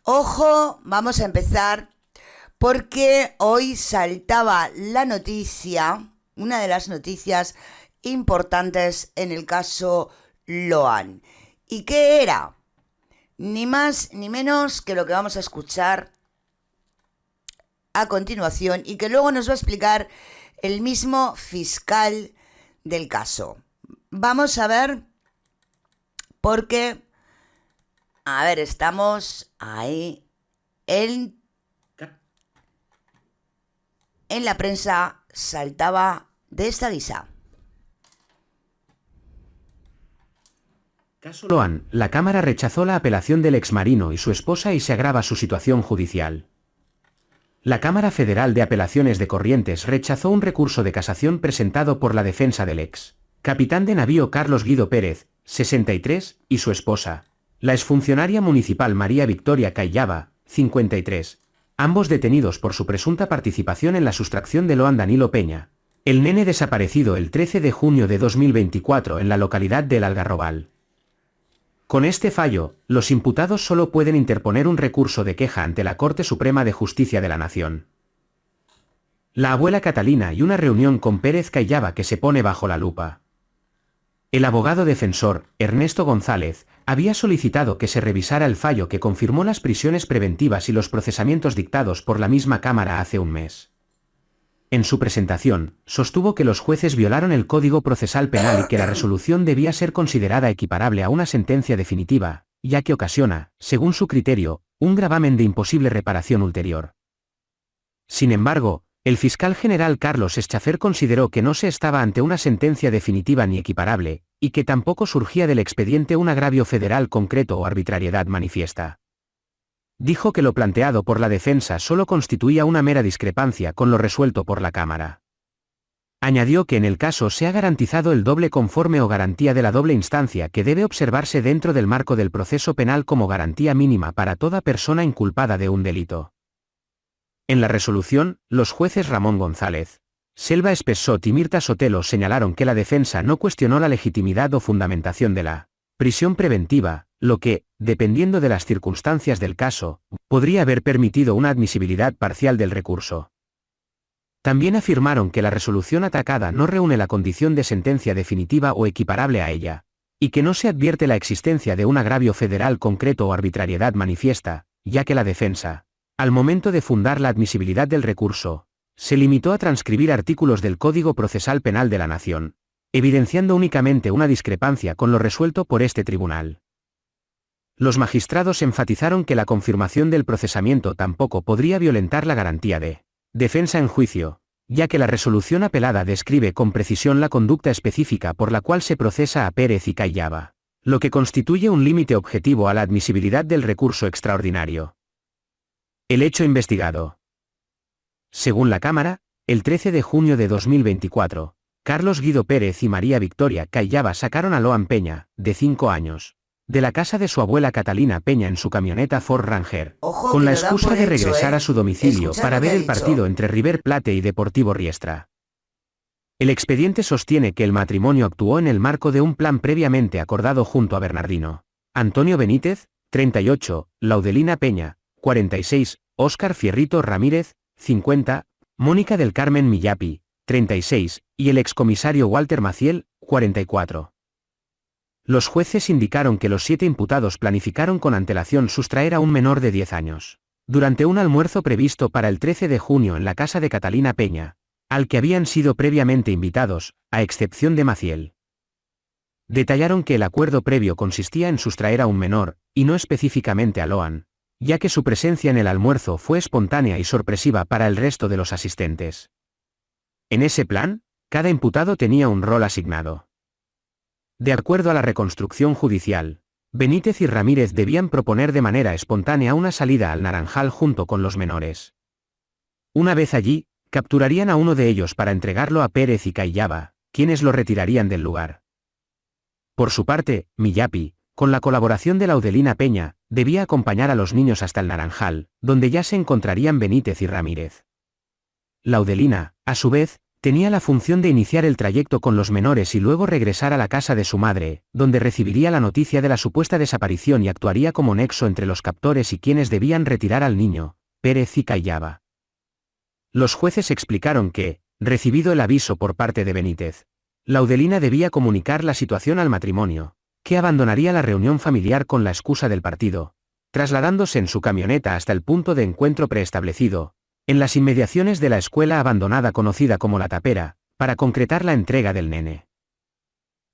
Ojo, vamos a empezar porque hoy saltaba la noticia, una de las noticias importantes en el caso Loan. ¿Y qué era? Ni más ni menos que lo que vamos a escuchar a continuación y que luego nos va a explicar el mismo fiscal del caso. Vamos a ver porque, estamos ahí en la prensa saltaba de esta guisa. Caso Loan, la Cámara rechazó la apelación del exmarino y su esposa y se agrava su situación judicial. La Cámara Federal de Apelaciones de Corrientes rechazó un recurso de casación presentado por la defensa del ex capitán de navío Carlos Guido Pérez, 63, y su esposa, la exfuncionaria municipal María Victoria Cayllaba, 53, ambos detenidos por su presunta participación en la sustracción de Loan Danilo Peña, el nene desaparecido el 13 de junio de 2024 en la localidad del Algarrobal. Con este fallo, los imputados solo pueden interponer un recurso de queja ante la Corte Suprema de Justicia de la Nación. La abuela Catalina y una reunión con Pérez Cayllaba que se pone bajo la lupa. El abogado defensor, Ernesto González, había solicitado que se revisara el fallo que confirmó las prisiones preventivas y los procesamientos dictados por la misma Cámara hace un mes. En su presentación, sostuvo que los jueces violaron el Código Procesal Penal y que la resolución debía ser considerada equiparable a una sentencia definitiva, ya que ocasiona, según su criterio, un gravamen de imposible reparación ulterior. Sin embargo, el fiscal general Carlos Eschafer consideró que no se estaba ante una sentencia definitiva ni equiparable, y que tampoco surgía del expediente un agravio federal concreto o arbitrariedad manifiesta. Dijo que lo planteado por la defensa solo constituía una mera discrepancia con lo resuelto por la Cámara. Añadió que en el caso se ha garantizado el doble conforme o garantía de la doble instancia que debe observarse dentro del marco del proceso penal como garantía mínima para toda persona inculpada de un delito. En la resolución, los jueces Ramón González, Selva Espessot y Mirta Sotelo señalaron que la defensa no cuestionó la legitimidad o fundamentación de la prisión preventiva, lo que, dependiendo de las circunstancias del caso, podría haber permitido una admisibilidad parcial del recurso. También afirmaron que la resolución atacada no reúne la condición de sentencia definitiva o equiparable a ella, y que no se advierte la existencia de un agravio federal concreto o arbitrariedad manifiesta, ya que la defensa, al momento de fundar la admisibilidad del recurso, se limitó a transcribir artículos del Código Procesal Penal de la Nación, evidenciando únicamente una discrepancia con lo resuelto por este tribunal. Los magistrados enfatizaron que la confirmación del procesamiento tampoco podría violentar la garantía de defensa en juicio, ya que la resolución apelada describe con precisión la conducta específica por la cual se procesa a Pérez y Cayllaba, lo que constituye un límite objetivo a la admisibilidad del recurso extraordinario. El hecho investigado. Según la Cámara, el 13 de junio de 2024, Carlos Guido Pérez y María Victoria Cayllaba sacaron a Loan Peña, de 5 años, de la casa de su abuela Catalina Peña en su camioneta Ford Ranger, Ojo, con que la lo dan excusa por de hecho, regresar a su domicilio Escuchad para lo que ver ha el dicho. partido entre River Plate y Deportivo Riestra. El expediente sostiene que el matrimonio actuó en el marco de un plan previamente acordado junto a Bernardino Antonio Benítez, 38, Laudelina Peña, 46, Óscar Fierrito Ramírez, 50, Mónica del Carmen Millapi, 36, y el excomisario Walter Maciel, 44. Los jueces indicaron que los 7 imputados planificaron con antelación sustraer a un menor de 10 años, durante un almuerzo previsto para el 13 de junio en la casa de Catalina Peña, al que habían sido previamente invitados, a excepción de Maciel. Detallaron que el acuerdo previo consistía en sustraer a un menor, y no específicamente a Loan, ya que su presencia en el almuerzo fue espontánea y sorpresiva para el resto de los asistentes. En ese plan, cada imputado tenía un rol asignado. De acuerdo a la reconstrucción judicial, Benítez y Ramírez debían proponer de manera espontánea una salida al Naranjal junto con los menores. Una vez allí, capturarían a uno de ellos para entregarlo a Pérez y Cayllaba, quienes lo retirarían del lugar. Por su parte, Millapi, con la colaboración de Laudelina Peña, debía acompañar a los niños hasta el Naranjal, donde ya se encontrarían Benítez y Ramírez. Laudelina, a su vez, Tenía la función de iniciar el trayecto con los menores y luego regresar a la casa de su madre, donde recibiría la noticia de la supuesta desaparición y actuaría como nexo entre los captores y quienes debían retirar al niño, Pérez y Callaba. Los jueces explicaron que, recibido el aviso por parte de Benítez, Laudelina debía comunicar la situación al matrimonio, que abandonaría la reunión familiar con la excusa del partido, trasladándose en su camioneta hasta el punto de encuentro preestablecido, en las inmediaciones de la escuela abandonada conocida como La Tapera, para concretar la entrega del nene.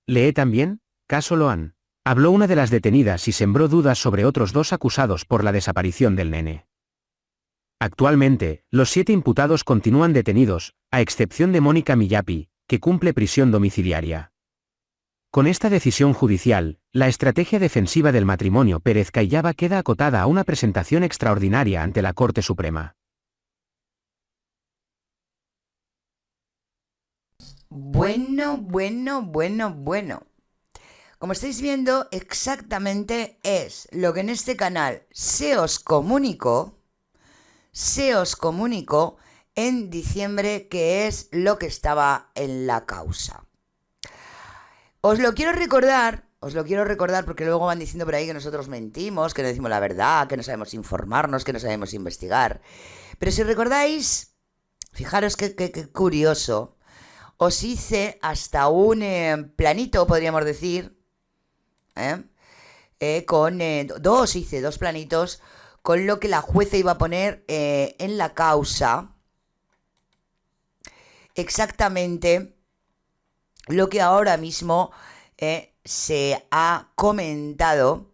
Lee también, caso Loan. Habló una de las detenidas y sembró dudas sobre otros 2 acusados por la desaparición del nene. Actualmente, los 7 imputados continúan detenidos, a excepción de Mónica Millapi, que cumple prisión domiciliaria. Con esta decisión judicial, la estrategia defensiva del matrimonio Pérez Callaba queda acotada a una presentación extraordinaria ante la Corte Suprema. Bueno. Como estáis viendo, exactamente es lo que en este canal se os comunicó en diciembre, que es lo que estaba en la causa. Os lo quiero recordar porque luego van diciendo por ahí que nosotros mentimos, que no decimos la verdad, que no sabemos informarnos, que no sabemos investigar. Pero si recordáis, fijaros qué curioso, os hice hasta un planito, podríamos decir, hice dos planitos con lo que la jueza iba a poner en la causa, exactamente lo que ahora mismo se ha comentado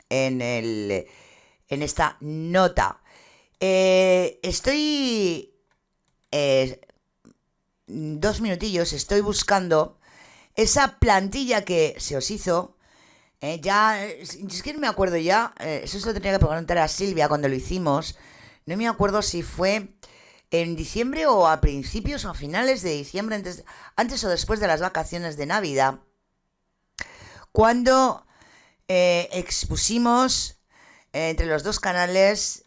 en esta nota. Estoy 2 minutillos, estoy buscando esa plantilla que se os hizo. Es que no me acuerdo ya, eso se lo tenía que preguntar a Silvia cuando lo hicimos. No me acuerdo si fue en diciembre o a principios o a finales de diciembre, antes o después de las vacaciones de Navidad, cuando expusimos entre los dos canales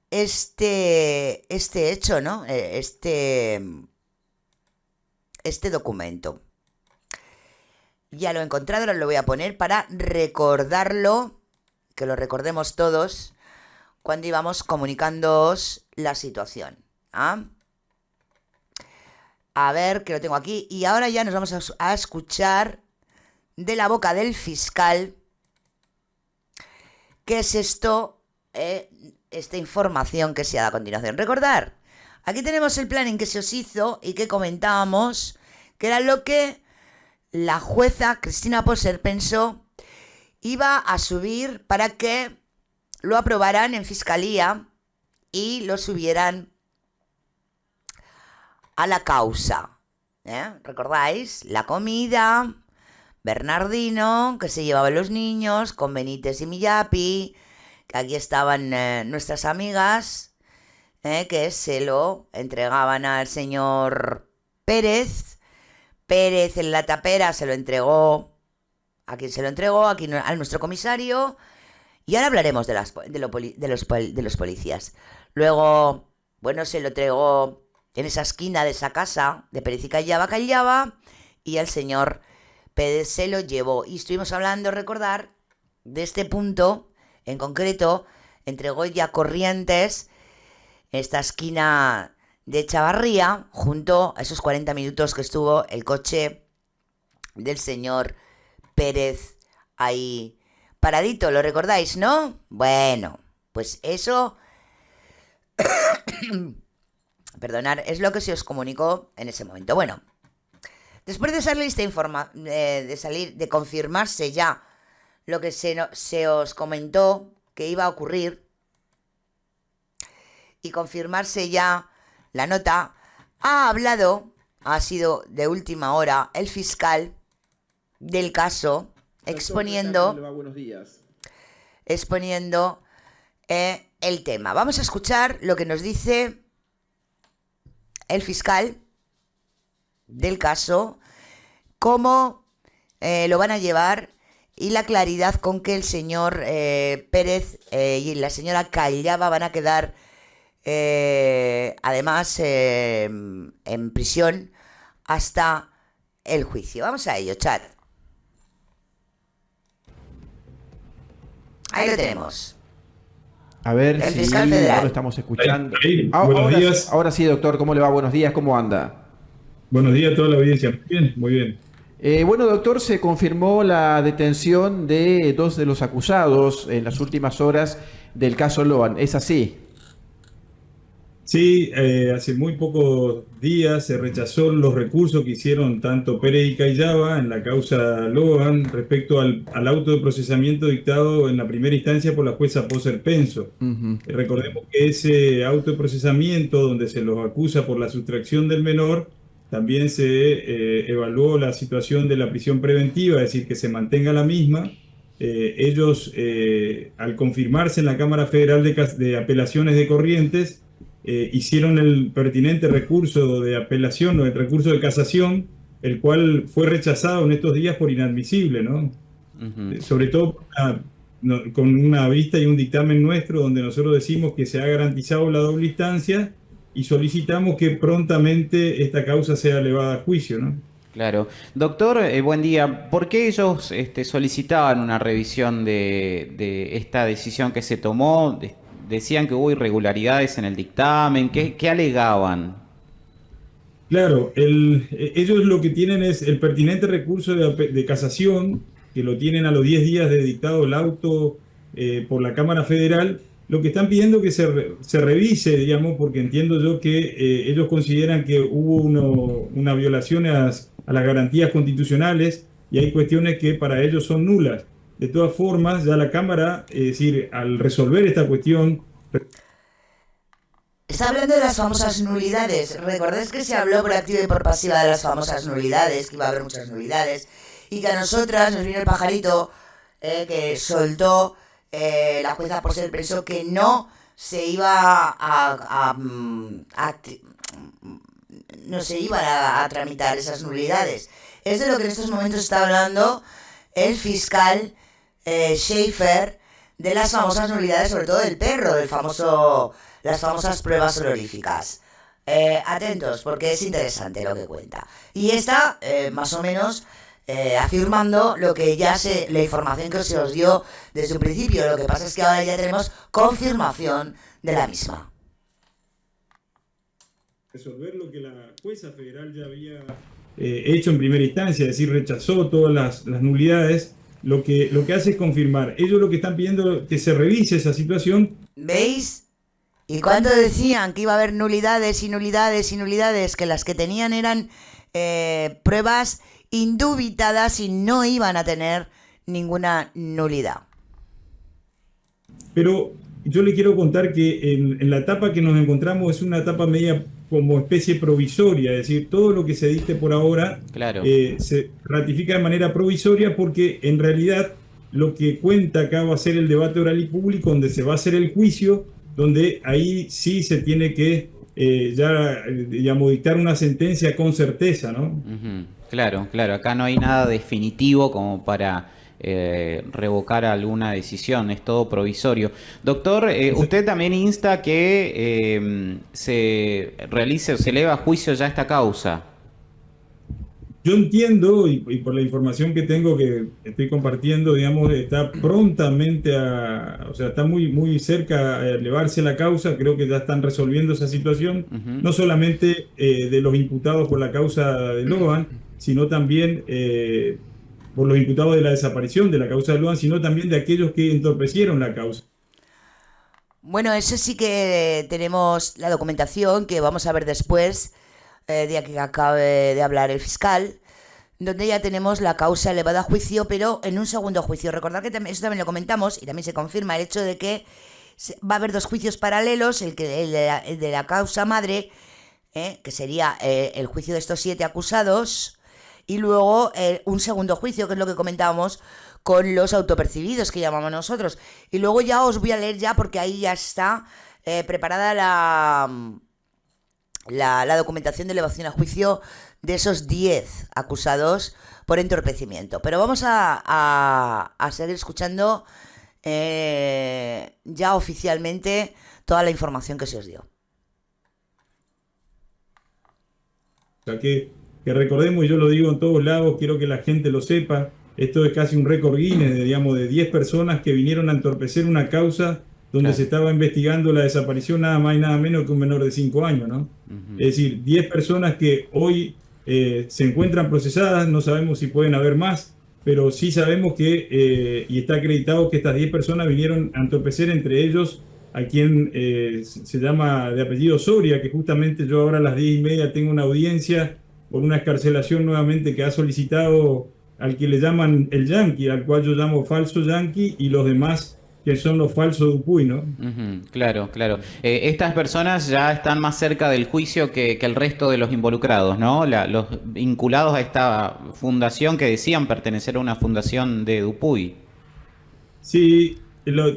este hecho, ¿no? Este documento. Ya lo he encontrado, ahora lo voy a poner para recordarlo, que lo recordemos todos cuando íbamos comunicándoos la situación. A ver, que lo tengo aquí. Y ahora ya nos vamos a escuchar de la boca del fiscal qué es esto, esta información que se ha dado a continuación. Recordar, aquí tenemos el planning que se os hizo y que comentábamos, que era lo que la jueza Cristina Poser pensó iba a subir para que lo aprobaran en fiscalía y lo subieran a la causa. ¿Recordáis? La comida, Bernardino, que se llevaba a los niños, con Benítez y Millapi, que aquí estaban nuestras amigas, que se lo entregaban al señor Pérez. Pérez en La Tapera se lo entregó. ¿A quién se lo entregó? Aquí a nuestro comisario. Y ahora hablaremos de los policías. Luego, bueno, se lo entregó en esa esquina de esa casa de Pérez y Callaba, y el señor Pérez se lo llevó. Y estuvimos hablando, recordar, de este punto en concreto, entre Goya Corrientes, esta esquina de Chavarría, junto a esos 40 minutos que estuvo el coche del señor Pérez ahí paradito. ¿Lo recordáis, no? Bueno, pues eso perdonad, es lo que se os comunicó en ese momento. Bueno, después de salir de confirmarse ya lo que se os comentó que iba a ocurrir y confirmarse ya la nota, ha sido de última hora el fiscal del caso exponiendo el tema. Vamos a escuchar lo que nos dice el fiscal del caso, cómo lo van a llevar y la claridad con que el señor Pérez y la señora Callaba van a quedar además en prisión hasta el juicio. Vamos a ello, chat. Ahí lo tenemos. A ver El si fiscal federal. ahora lo estamos escuchando. Ahí, buenos días. Ahora sí, doctor, ¿cómo le va? Buenos días, ¿cómo anda? Buenos días a toda la audiencia. Bien, muy bien. Bueno, doctor, se confirmó la detención de 2 de los acusados en las últimas horas del caso Loan. ¿Es así? Sí, hace muy pocos días se rechazó los recursos que hicieron tanto Pérez y Cayaba en la causa Loan respecto al auto de procesamiento dictado en la primera instancia por la jueza Poser Penso. Recordemos que ese auto de procesamiento donde se los acusa por la sustracción del menor, también se evaluó la situación de la prisión preventiva, es decir, que se mantenga la misma. Ellos, al confirmarse en la Cámara Federal de Apelaciones de Corrientes, hicieron el pertinente recurso de apelación o el recurso de casación, el cual fue rechazado en estos días por inadmisible, ¿no? Sobre todo con una vista y un dictamen nuestro donde nosotros decimos que se ha garantizado la doble instancia y solicitamos que prontamente esta causa sea elevada a juicio, ¿no? Claro. Doctor, buen día. ¿Por qué ellos solicitaban una revisión de esta decisión que se tomó? Decían que hubo irregularidades en el dictamen. ¿Qué alegaban? Claro, ellos lo que tienen es el pertinente recurso de casación, que lo tienen a los 10 días de dictado el auto por la Cámara Federal. Lo que están pidiendo que se revise, digamos, porque entiendo yo que ellos consideran que hubo una violación a las garantías constitucionales y hay cuestiones que para ellos son nulas. De todas formas, ya la Cámara, es decir, al resolver esta cuestión... Está hablando de las famosas nulidades. ¿Recordáis que se habló por activa y por pasiva de las famosas nulidades? Que iba a haber muchas nulidades. Y que a nosotras nos vino el pajarito que soltó la jueza Poser Penso que no se iba no se iban a tramitar esas nulidades. Es de lo que en estos momentos está hablando el fiscal Schaefer, de las famosas nulidades, sobre todo del perro, las famosas pruebas oloríficas. Atentos, porque es interesante lo que cuenta. Y está más o menos afirmando lo que la información que se os dio desde un principio. Lo que pasa es que ahora ya tenemos confirmación de la misma. Resolver lo que la jueza federal ya había hecho en primera instancia, es decir, rechazó todas las nulidades. Lo que hace es confirmar. Ellos lo que están pidiendo es que se revise esa situación. ¿Veis? Y cuando decían que iba a haber nulidades y nulidades y nulidades, que las que tenían eran pruebas indubitadas y no iban a tener ninguna nulidad. Pero yo le quiero contar que en la etapa que nos encontramos es una etapa media como especie provisoria, es decir, todo lo que se dicte por ahora Claro. Se ratifica de manera provisoria porque en realidad lo que cuenta acá va a ser el debate oral y público donde se va a hacer el juicio, donde ahí sí se tiene que digamos, dictar una sentencia con certeza, ¿no? Claro, acá no hay nada definitivo como para revocar alguna decisión, es todo provisorio. Doctor, usted también insta que se realice o se eleva a juicio ya esta causa. Yo entiendo, y por la información que tengo que estoy compartiendo, digamos, está prontamente o sea, está muy cerca a elevarse la causa. Creo que ya están resolviendo esa situación, no solamente de los imputados por la causa de Loan, sino también por los imputados de la desaparición de la causa de Loan, sino también de aquellos que entorpecieron la causa. Bueno, eso sí que tenemos la documentación que vamos a ver después, de que acabe de hablar el fiscal, donde ya tenemos la causa elevada a juicio, pero en un segundo juicio. Recordad que eso también lo comentamos y también se confirma el hecho de que va a haber 2 juicios paralelos, el de la causa madre, que sería el juicio de estos 7 acusados, y luego un segundo juicio, que es lo que comentábamos con los autopercibidos, que llamamos nosotros. Y luego ya os voy a leer ya, porque ahí ya está preparada la documentación de elevación a juicio de esos 10 acusados por entorpecimiento. Pero vamos a seguir escuchando ya oficialmente toda la información que se os dio. sea que recordemos, y yo lo digo en todos lados, quiero que la gente lo sepa, esto es casi un récord Guinness, digamos, de 10 personas que vinieron a entorpecer una causa donde Claro. se estaba investigando la desaparición nada más y nada menos que un menor de 5 años, ¿no? Ujú. Es decir, 10 personas que hoy se encuentran procesadas, no sabemos si pueden haber más, pero sí sabemos que, y está acreditado que estas 10 personas vinieron a entorpecer, entre ellos a quien se llama de apellido Soria, que justamente yo ahora a las 10:30 tengo una audiencia por una excarcelación nuevamente que ha solicitado al que le llaman el Yankee, al cual yo llamo falso Yankee, y los demás que son los falsos Dupuy, ¿no? Ujú, claro, claro. Estas personas ya están más cerca del juicio que el resto de los involucrados, ¿no? Los vinculados a esta fundación que decían pertenecer a una fundación de Dupuy. Sí,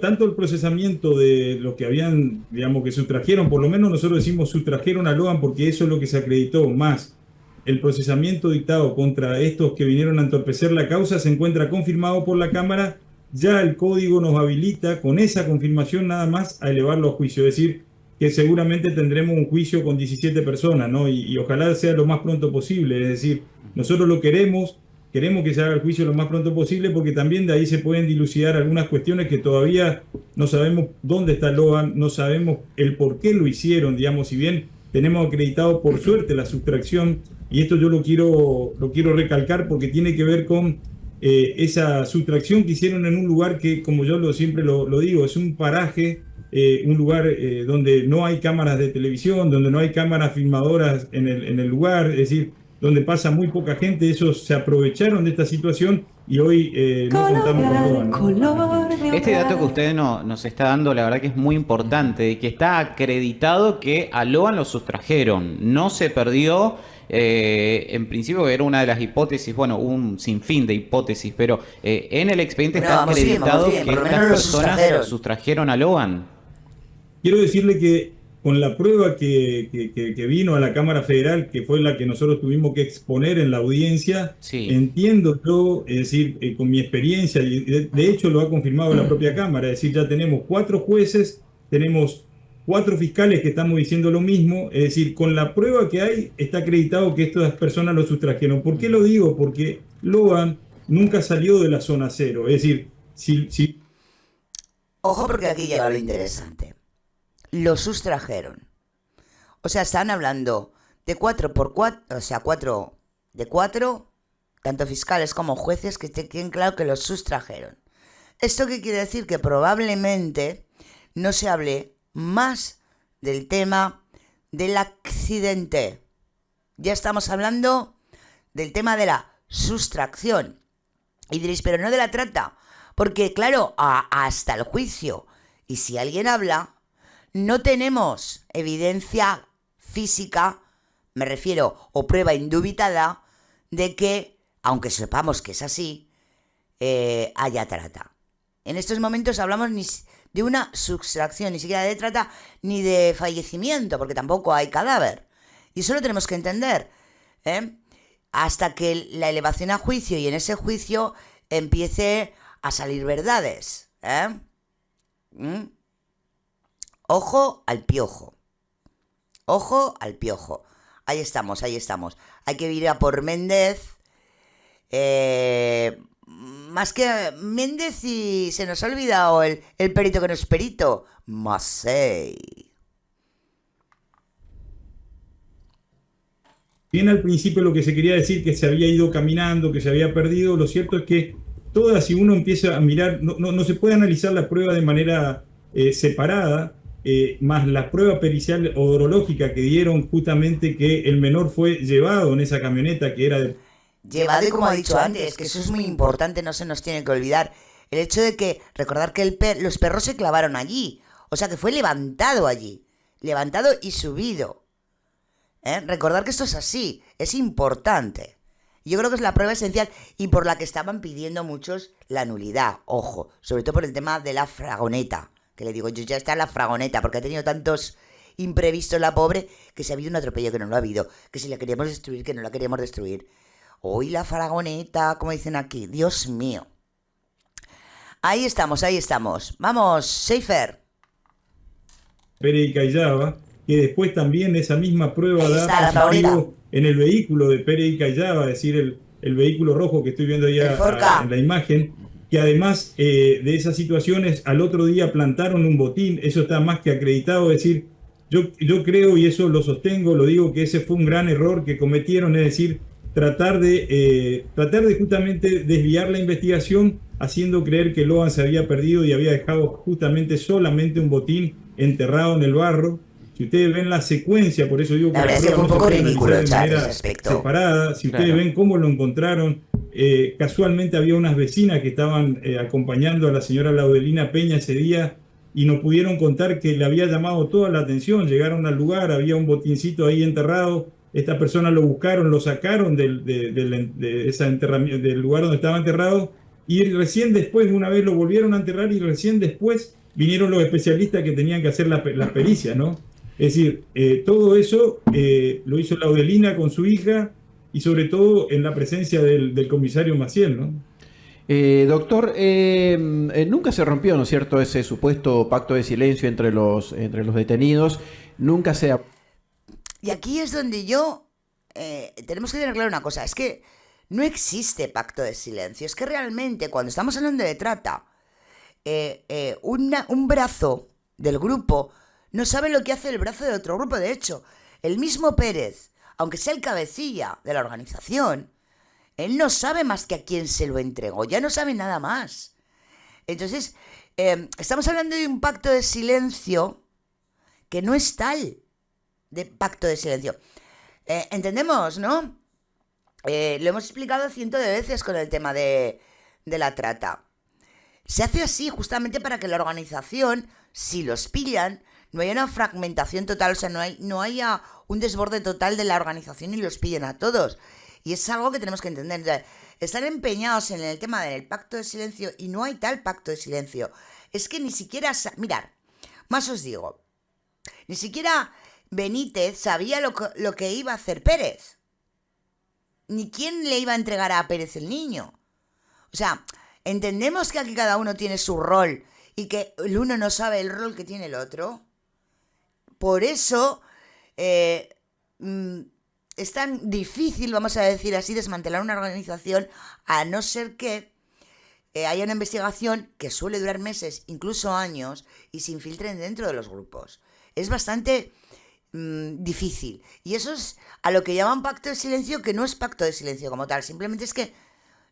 tanto el procesamiento de los que habían, digamos, que sustrajeron, por lo menos nosotros decimos sustrajeron a Logan porque eso es lo que se acreditó, más el procesamiento dictado contra estos que vinieron a entorpecer la causa se encuentra confirmado por la Cámara. Ya el código nos habilita con esa confirmación nada más a elevarlo a juicio, es decir, que seguramente tendremos un juicio con 17 personas, ¿no? Y ojalá sea lo más pronto posible, es decir, nosotros lo queremos que se haga el juicio lo más pronto posible porque también de ahí se pueden dilucidar algunas cuestiones que todavía no sabemos dónde está Logan, no sabemos el por qué lo hicieron, digamos, si bien tenemos acreditado por suerte la sustracción, y esto yo lo quiero recalcar porque tiene que ver con esa sustracción que hicieron en un lugar que, como yo siempre lo digo, es un paraje, un lugar donde no hay cámaras de televisión, donde no hay cámaras filmadoras en el lugar, es decir, donde pasa muy poca gente. Esos se aprovecharon de esta situación y hoy no contamos con Logan, ¿no? Este dato que usted nos está dando, la verdad que es muy importante, que está acreditado que a Logan lo sustrajeron, no se perdió. En principio era una de las hipótesis, bueno, un sinfín de hipótesis, pero en el expediente está acreditado que estas personas sustrajeron a Logan. Quiero decirle que con la prueba que vino a la Cámara Federal, que fue la que nosotros tuvimos que exponer en la audiencia, Sí. entiendo yo, es decir, con mi experiencia, y de hecho lo ha confirmado la propia Cámara, es decir, ya tenemos 4 jueces, tenemos 4 fiscales que estamos diciendo lo mismo, es decir, con la prueba que hay, está acreditado que estas personas lo sustrajeron. ¿Por qué lo digo? Porque Logan nunca salió de la zona cero, es decir, si Ojo porque aquí llega lo interesante. Lo sustrajeron. O sea, están hablando de 4x4, o sea, 4 de 4, tanto fiscales como jueces, que queden claro que lo sustrajeron. ¿Esto qué quiere decir? Que probablemente no se hable más del tema del accidente. Ya estamos hablando del tema de la sustracción. Y diréis, pero no de la trata. Porque, claro, hasta el juicio, y si alguien habla, no tenemos evidencia física, me refiero, o prueba indubitada, de que, aunque sepamos que es así, haya trata. En estos momentos hablamos de una sustracción, ni siquiera de trata, ni de fallecimiento, porque tampoco hay cadáver. Y eso lo tenemos que entender, hasta que la elevación a juicio, y en ese juicio empiece a salir verdades. Ojo al piojo. Ojo al piojo. Ahí estamos, ahí estamos. Hay que ir a por Méndez. Más que Méndez, y se nos ha olvidado el perito que no es perito. Masei. bien al principio lo que se quería decir, que se había ido caminando, que se había perdido, lo cierto es que todas, si uno empieza a mirar, no se puede analizar la prueba de manera separada, más la prueba pericial odorológica que dieron justamente que el menor fue llevado en esa camioneta que era de... Llevado, y como ha dicho antes, que eso es muy importante, no se nos tiene que olvidar. El hecho de que, recordar que los perros se clavaron allí. O sea que fue levantado allí. Levantado y subido. Recordar que esto es así, es importante. Yo creo que es la prueba esencial y por la que estaban pidiendo muchos la nulidad. Ojo, sobre todo por el tema de la fragoneta. Que le digo, yo ya está la fragoneta, porque ha tenido tantos imprevistos la pobre, que si ha habido un atropello que no lo ha habido, que si la queríamos destruir, que no la queríamos destruir. Hoy la fragoneta, como dicen aquí, Dios mío. Ahí estamos, ahí estamos. Vamos, Seifer. Pérez y Callaba, que después también esa misma prueba Ahí da está, la fragoneta. en el vehículo de Pérez y Callaba, es decir, el vehículo rojo que estoy viendo ahí en la imagen, que además de esas situaciones, al otro día plantaron un botín, eso está más que acreditado, es decir, yo creo, y eso lo sostengo, lo digo, que ese fue un gran error que cometieron, es decir, tratar de justamente desviar la investigación, haciendo creer que Loan se había perdido y había dejado justamente solamente un botín enterrado en el barro. Si ustedes ven la secuencia, por eso digo que la verdad es que fue un poco ridículo de manera separada, si ustedes ven cómo lo encontraron, casualmente había unas vecinas que estaban acompañando a la señora Laudelina Peña ese día y nos pudieron contar que le había llamado toda la atención. Llegaron al lugar, había un botincito ahí enterrado, esta persona lo buscaron, lo sacaron del lugar donde estaba enterrado, y recién después, una vez lo volvieron a enterrar, y recién después vinieron los especialistas que tenían que hacer las pericias, ¿no? Es decir, todo eso lo hizo Laudelina con su hija, y sobre todo en la presencia del comisario Maciel, ¿no? Doctor, nunca se rompió, ¿no es cierto?, ese supuesto pacto de silencio entre los detenidos. Nunca se... Y aquí es donde tenemos que tener claro una cosa, es que no existe pacto de silencio, es que realmente cuando estamos hablando de trata, un brazo del grupo no sabe lo que hace el brazo de otro grupo. De hecho, el mismo Pérez, aunque sea el cabecilla de la organización, él no sabe más que a quién se lo entregó, ya no sabe nada más. Entonces, estamos hablando de un pacto de silencio que no es tal, de pacto de silencio. Entendemos, ¿no? Lo hemos explicado cientos de veces con el tema de la trata. Se hace así justamente para que la organización, si los pillan, no haya una fragmentación total, o sea, no haya un desborde total de la organización y los pillen a todos. Y es algo que tenemos que entender. O sea, están empeñados en el tema del pacto de silencio y no hay tal pacto de silencio. Es que ni siquiera... Mirar, más os digo, ni siquiera Benítez sabía lo que iba a hacer Pérez. Ni quién le iba a entregar a Pérez el niño. O sea, entendemos que aquí cada uno tiene su rol y que el uno no sabe el rol que tiene el otro. Por eso es tan difícil, vamos a decir así, desmantelar una organización, a no ser que haya una investigación que suele durar meses, incluso años, y se infiltren dentro de los grupos. Es bastante difícil. Y eso es a lo que llaman pacto de silencio, que no es pacto de silencio como tal. Simplemente es que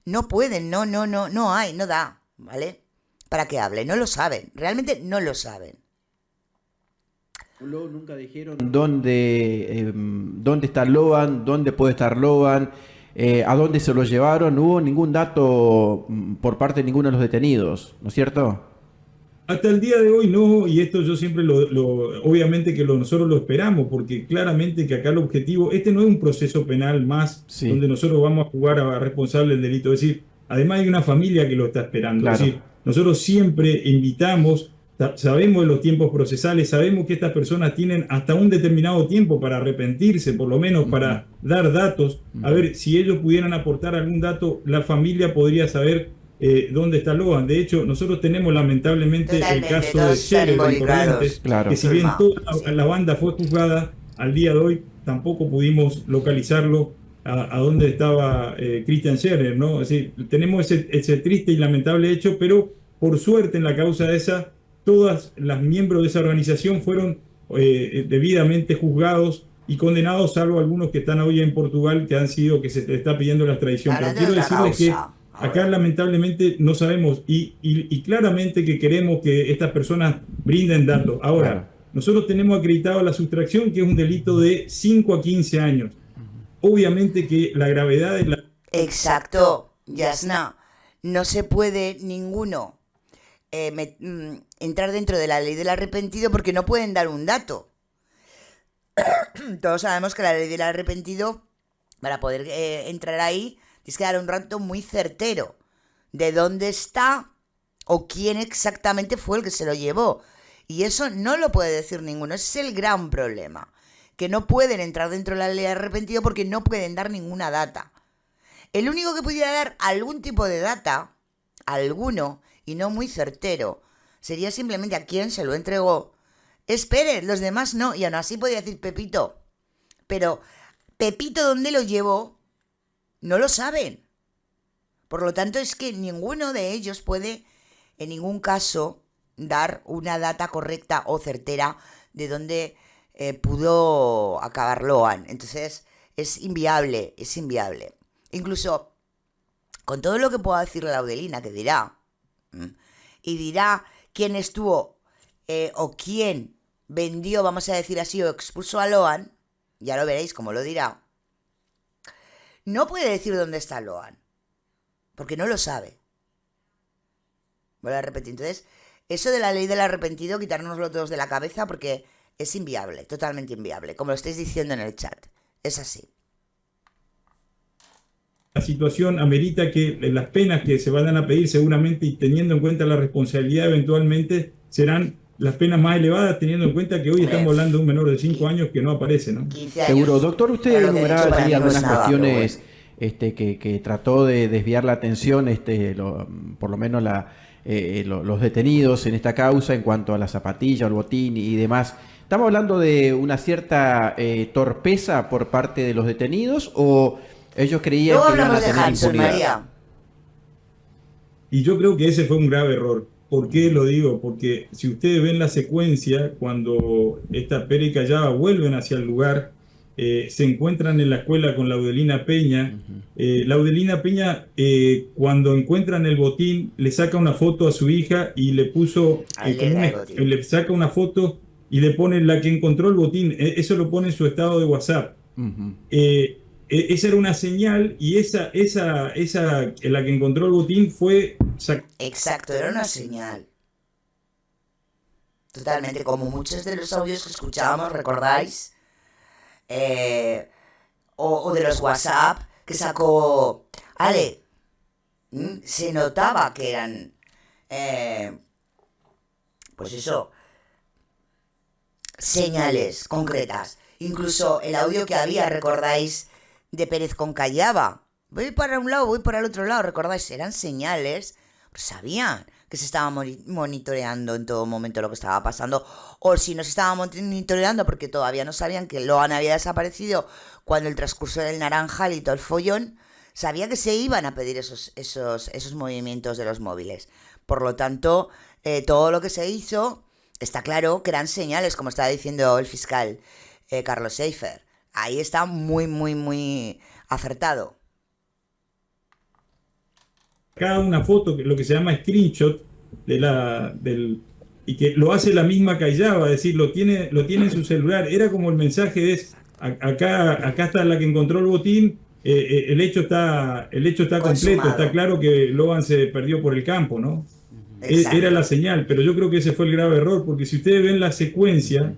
no pueden, no da, ¿vale? Para que hable, no lo saben, realmente no lo saben. Nunca dijeron dónde está Loan, dónde puede estar Loan, a dónde se lo llevaron. No hubo ningún dato por parte de ninguno de los detenidos, ¿no es cierto? Hasta el día de hoy no, y esto yo siempre obviamente que nosotros lo esperamos, porque claramente que acá el objetivo, este no es un proceso penal más, sí, donde nosotros vamos a jugar a responsable del delito. Es decir, además hay una familia que lo está esperando. Claro. Es decir, nosotros siempre invitamos. Sabemos de los tiempos procesales, sabemos que estas personas tienen hasta un determinado tiempo para arrepentirse, por lo menos para dar datos. A ver, si ellos pudieran aportar algún dato, la familia podría saber dónde está Loan. De hecho, nosotros tenemos lamentablemente el caso de Scherer en Corrientes, claro, que si bien toda la banda fue juzgada, al día de hoy tampoco pudimos localizarlo a dónde estaba Christian Scherer, ¿no? Es decir, tenemos ese triste y lamentable hecho, pero por suerte en la causa de esa, todas las miembros de esa organización fueron debidamente juzgados y condenados, salvo algunos que están hoy en Portugal, que se les está pidiendo la extradición. Pero quiero decirles que acá lamentablemente no sabemos y claramente que queremos que estas personas brinden datos. Ahora, nosotros tenemos acreditado la sustracción, que es un delito de 5 a 15 años. Obviamente que la gravedad de la... Exacto, Yasna. No se puede ninguno entrar dentro de la ley del arrepentido porque no pueden dar un dato. Todos sabemos que la ley del arrepentido, para poder entrar ahí, tienes que dar un dato muy certero de dónde está o quién exactamente fue el que se lo llevó. Y eso no lo puede decir ninguno. Ese es el gran problema, que no pueden entrar dentro de la ley del arrepentido porque no pueden dar ninguna data. El único que pudiera dar algún tipo de data, alguno, y no muy certero, sería simplemente a quién se lo entregó. Es Pérez, los demás no, y aún así podría decir Pepito. Pero Pepito dónde lo llevó, no lo saben. Por lo tanto, es que ninguno de ellos puede, en ningún caso, dar una data correcta o certera de dónde pudo acabar Loan. Entonces, es inviable, es inviable. Incluso, con todo lo que pueda decir la Laudelina, que dirá, y dirá quién estuvo o quién vendió, vamos a decir así, o expuso a Loan, ya lo veréis como lo dirá, no puede decir dónde está Loan, porque no lo sabe. Vuelvo a repetir, entonces, eso de la ley del arrepentido, quitárnoslo todos de la cabeza, porque es inviable, totalmente inviable, como lo estáis diciendo en el chat, es así. La situación amerita que las penas que se vayan a pedir seguramente, y teniendo en cuenta la responsabilidad eventualmente, serán las penas más elevadas, teniendo en cuenta que hoy estamos hablando de un menor de 5 años que no aparece, ¿no? 15 años. Seguro. Doctor, usted Claro, que enumeraba de hecho allí para mí no es algunas nada, pero cuestiones que trató de desviar la atención, por lo menos los detenidos en esta causa en cuanto a la zapatilla, el botín y demás. ¿Estamos hablando de una cierta torpeza por parte de los detenidos o ellos creían Luego que iban a hablamos de tener Hanson, impunidad? María. Y yo creo que ese fue un grave error. ¿Por qué lo digo? Porque si ustedes ven la secuencia, cuando esta Pere y Callaba vuelven hacia el lugar, se encuentran en la escuela con Laudelina Peña. Laudelina Peña, cuando encuentran el botín, le saca una foto a su hija y le puso, le saca una foto y le pone la que encontró el botín. Eso lo pone en su estado de WhatsApp. Esa era una señal, y esa la que encontró el botín fue... Exacto, era una señal. Totalmente, como muchos de los audios que escuchábamos, ¿recordáis? O de los WhatsApp que sacó Ale. Se notaba que eran... pues eso... señales concretas. Incluso el audio que había, ¿recordáis? De Pérez con Callaba. Voy para un lado, voy para el otro lado, ¿recordáis? Eran señales, pues sabían que se estaba monitoreando en todo momento lo que estaba pasando, o si no se estaba monitoreando porque todavía no sabían que Loan había desaparecido cuando el transcurso del Naranjal y todo el follón, sabía que se iban a pedir esos movimientos de los móviles. Por lo tanto, todo lo que se hizo, está claro que eran señales, como estaba diciendo el fiscal Carlos Seifer. Ahí está muy acertado. Cada una foto, lo que se llama screenshot, y que lo hace la misma Callaba, es decir, lo tiene en su celular. Era como el mensaje es, acá está la que encontró el botín, el hecho está completo, está claro que Loan se perdió por el campo, ¿no? Era la señal, pero yo creo que ese fue el grave error, porque si ustedes ven la secuencia,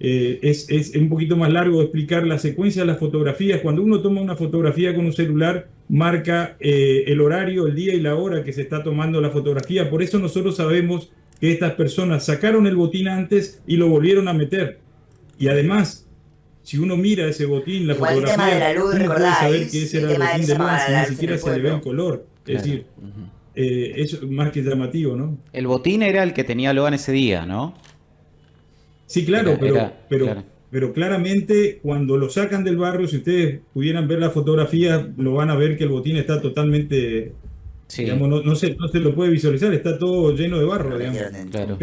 es un poquito más largo de explicar la secuencia de las fotografías. Cuando uno toma una fotografía con un celular, marca el horario, el día y la hora que se está tomando la fotografía. Por eso nosotros sabemos que estas personas sacaron el botín antes y lo volvieron a meter. Y además, si uno mira ese botín, la igual fotografía, el tema de la luz, uno puede ¿recordáis? saber que ese era el botín de Loan, si ni siquiera se le ve el color. Claro. Es decir, eso es más que llamativo, ¿no? El botín era el que tenía Loan ese día, ¿no? Sí, claro, claro. pero claramente cuando lo sacan del barrio, si ustedes pudieran ver la fotografía, lo van a ver que el botín está totalmente, digamos, no se lo puede visualizar, está todo lleno de barro, digamos. Claro.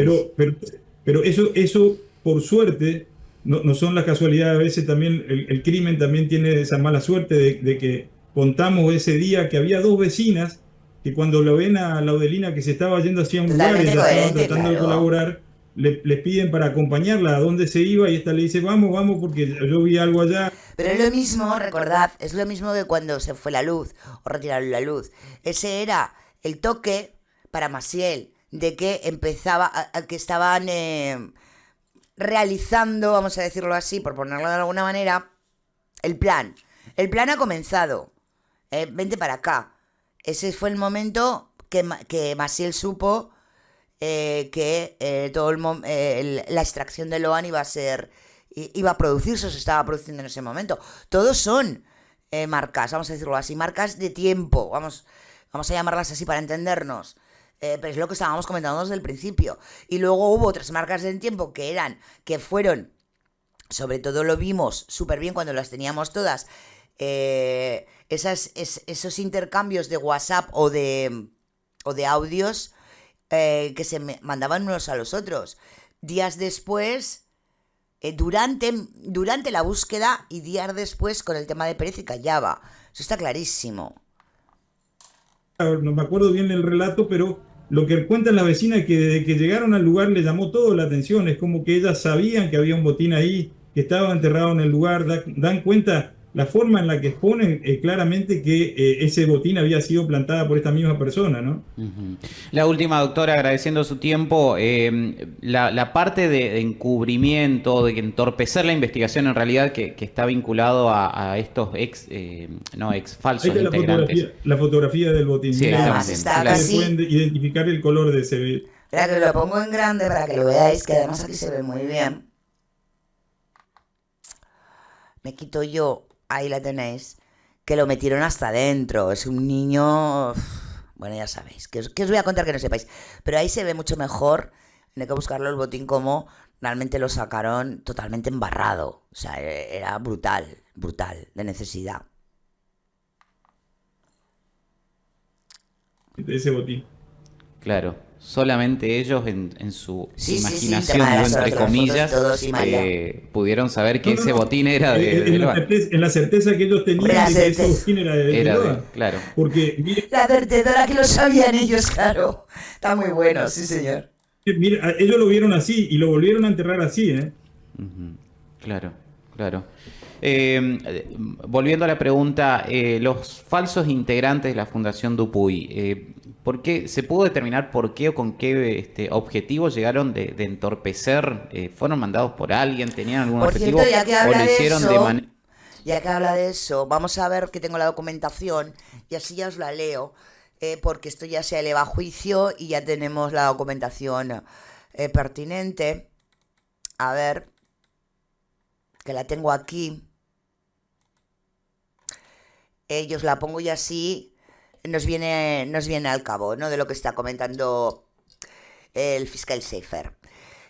Pero eso por suerte, no son las casualidades. A veces también el crimen también tiene esa mala suerte de que contamos ese día que había dos vecinas que cuando lo ven a Laudelina que se estaba yendo hacia un lugar y estaban tratando de colaborar, les piden para acompañarla a dónde se iba, y esta le dice, vamos, porque yo vi algo allá. Pero es lo mismo, recordad, es lo mismo que cuando se fue la luz o retiraron la luz. Ese era el toque para Maciel de que que estaban realizando, vamos a decirlo así, por ponerlo de alguna manera, el plan. El plan ha comenzado. Vente para acá. Ese fue el momento que Maciel supo que la extracción de Loan iba a producirse, o se estaba produciendo en ese momento. Todos son marcas, vamos a decirlo así, marcas de tiempo, vamos a llamarlas así para entendernos. Pero es lo que estábamos comentando desde el principio. Y luego hubo otras marcas de tiempo que fueron sobre todo lo vimos súper bien cuando las teníamos todas, esos intercambios de WhatsApp o de audios que se mandaban unos a los otros. Días después, durante la búsqueda y días después con el tema de Pérez y Callava. Eso está clarísimo. No me acuerdo bien el relato, pero lo que cuenta la vecina es que desde que llegaron al lugar le llamó todo la atención. Es como que ellas sabían que había un botín ahí, que estaba enterrado en el lugar. Dan cuenta la forma en la que exponen claramente que ese botín había sido plantada por esta misma persona, ¿no? Ujú. La última, doctora, agradeciendo su tiempo, la parte de encubrimiento, de entorpecer la investigación en realidad que está vinculado a estos ex falsos Ahí está integrantes. la fotografía del botín. Sí, Mira, Además está claro. se casi... pueden identificar el color de ese. Espera que lo pongo en grande para que lo veáis, que además aquí se ve muy bien. Me quito yo, ahí la tenéis, que lo metieron hasta adentro. Es un niño... Bueno, ya sabéis, que os voy a contar que no sepáis. Pero ahí se ve mucho mejor, no hay que buscarlo el botín, como realmente lo sacaron totalmente embarrado. O sea, era brutal, de necesidad. De ese botín. Claro, solamente ellos en su Sí, imaginación, tema de digo, las entre otras comillas, fotos, todos y María. pudieron saber que No, no, ese no. botín era de En Loan. la certeza que ellos Hombre, la tenían de que ese certeza. botín era de Era de, Loa. claro. Porque, mire, La vertedora que lo sabían ellos, claro. Está muy bueno, sí señor. mira, ellos lo vieron así y lo volvieron a enterrar así, ¿eh? Ujú. Claro, claro. Volviendo a la pregunta, los falsos integrantes de la Fundación Dupuy, ¿por qué se pudo determinar por qué o con qué objetivo llegaron de entorpecer? ¿Fueron mandados por alguien? ¿Tenían algún Por objetivo? cierto, ya que ¿O habla lo de hicieron de eso, manera... ya que habla de eso, vamos a ver que tengo la documentación y así ya os la leo, porque esto ya se eleva a juicio y ya tenemos la documentación pertinente. A ver, que la tengo aquí. Yo os la pongo y así nos viene al cabo, ¿no?, de lo que está comentando el fiscal Seifer.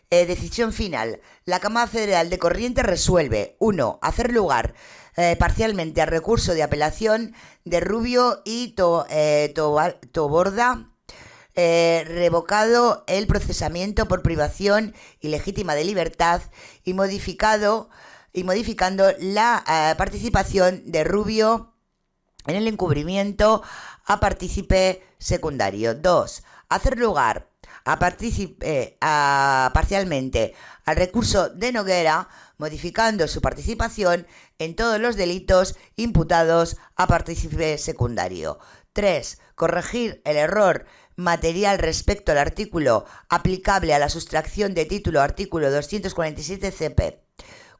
Decisión final. La Cámara Federal de Corrientes resuelve: 1. Hacer lugar parcialmente al recurso de apelación de Rubio y Toborda, revocado el procesamiento por privación ilegítima de libertad y modificando la participación de Rubio en el encubrimiento a partícipe secundario. 2. Hacer lugar parcialmente al recurso de Noguera, modificando su participación en todos los delitos imputados a partícipe secundario. 3. Corregir el error material respecto al artículo aplicable a la sustracción de título artículo 247 CP.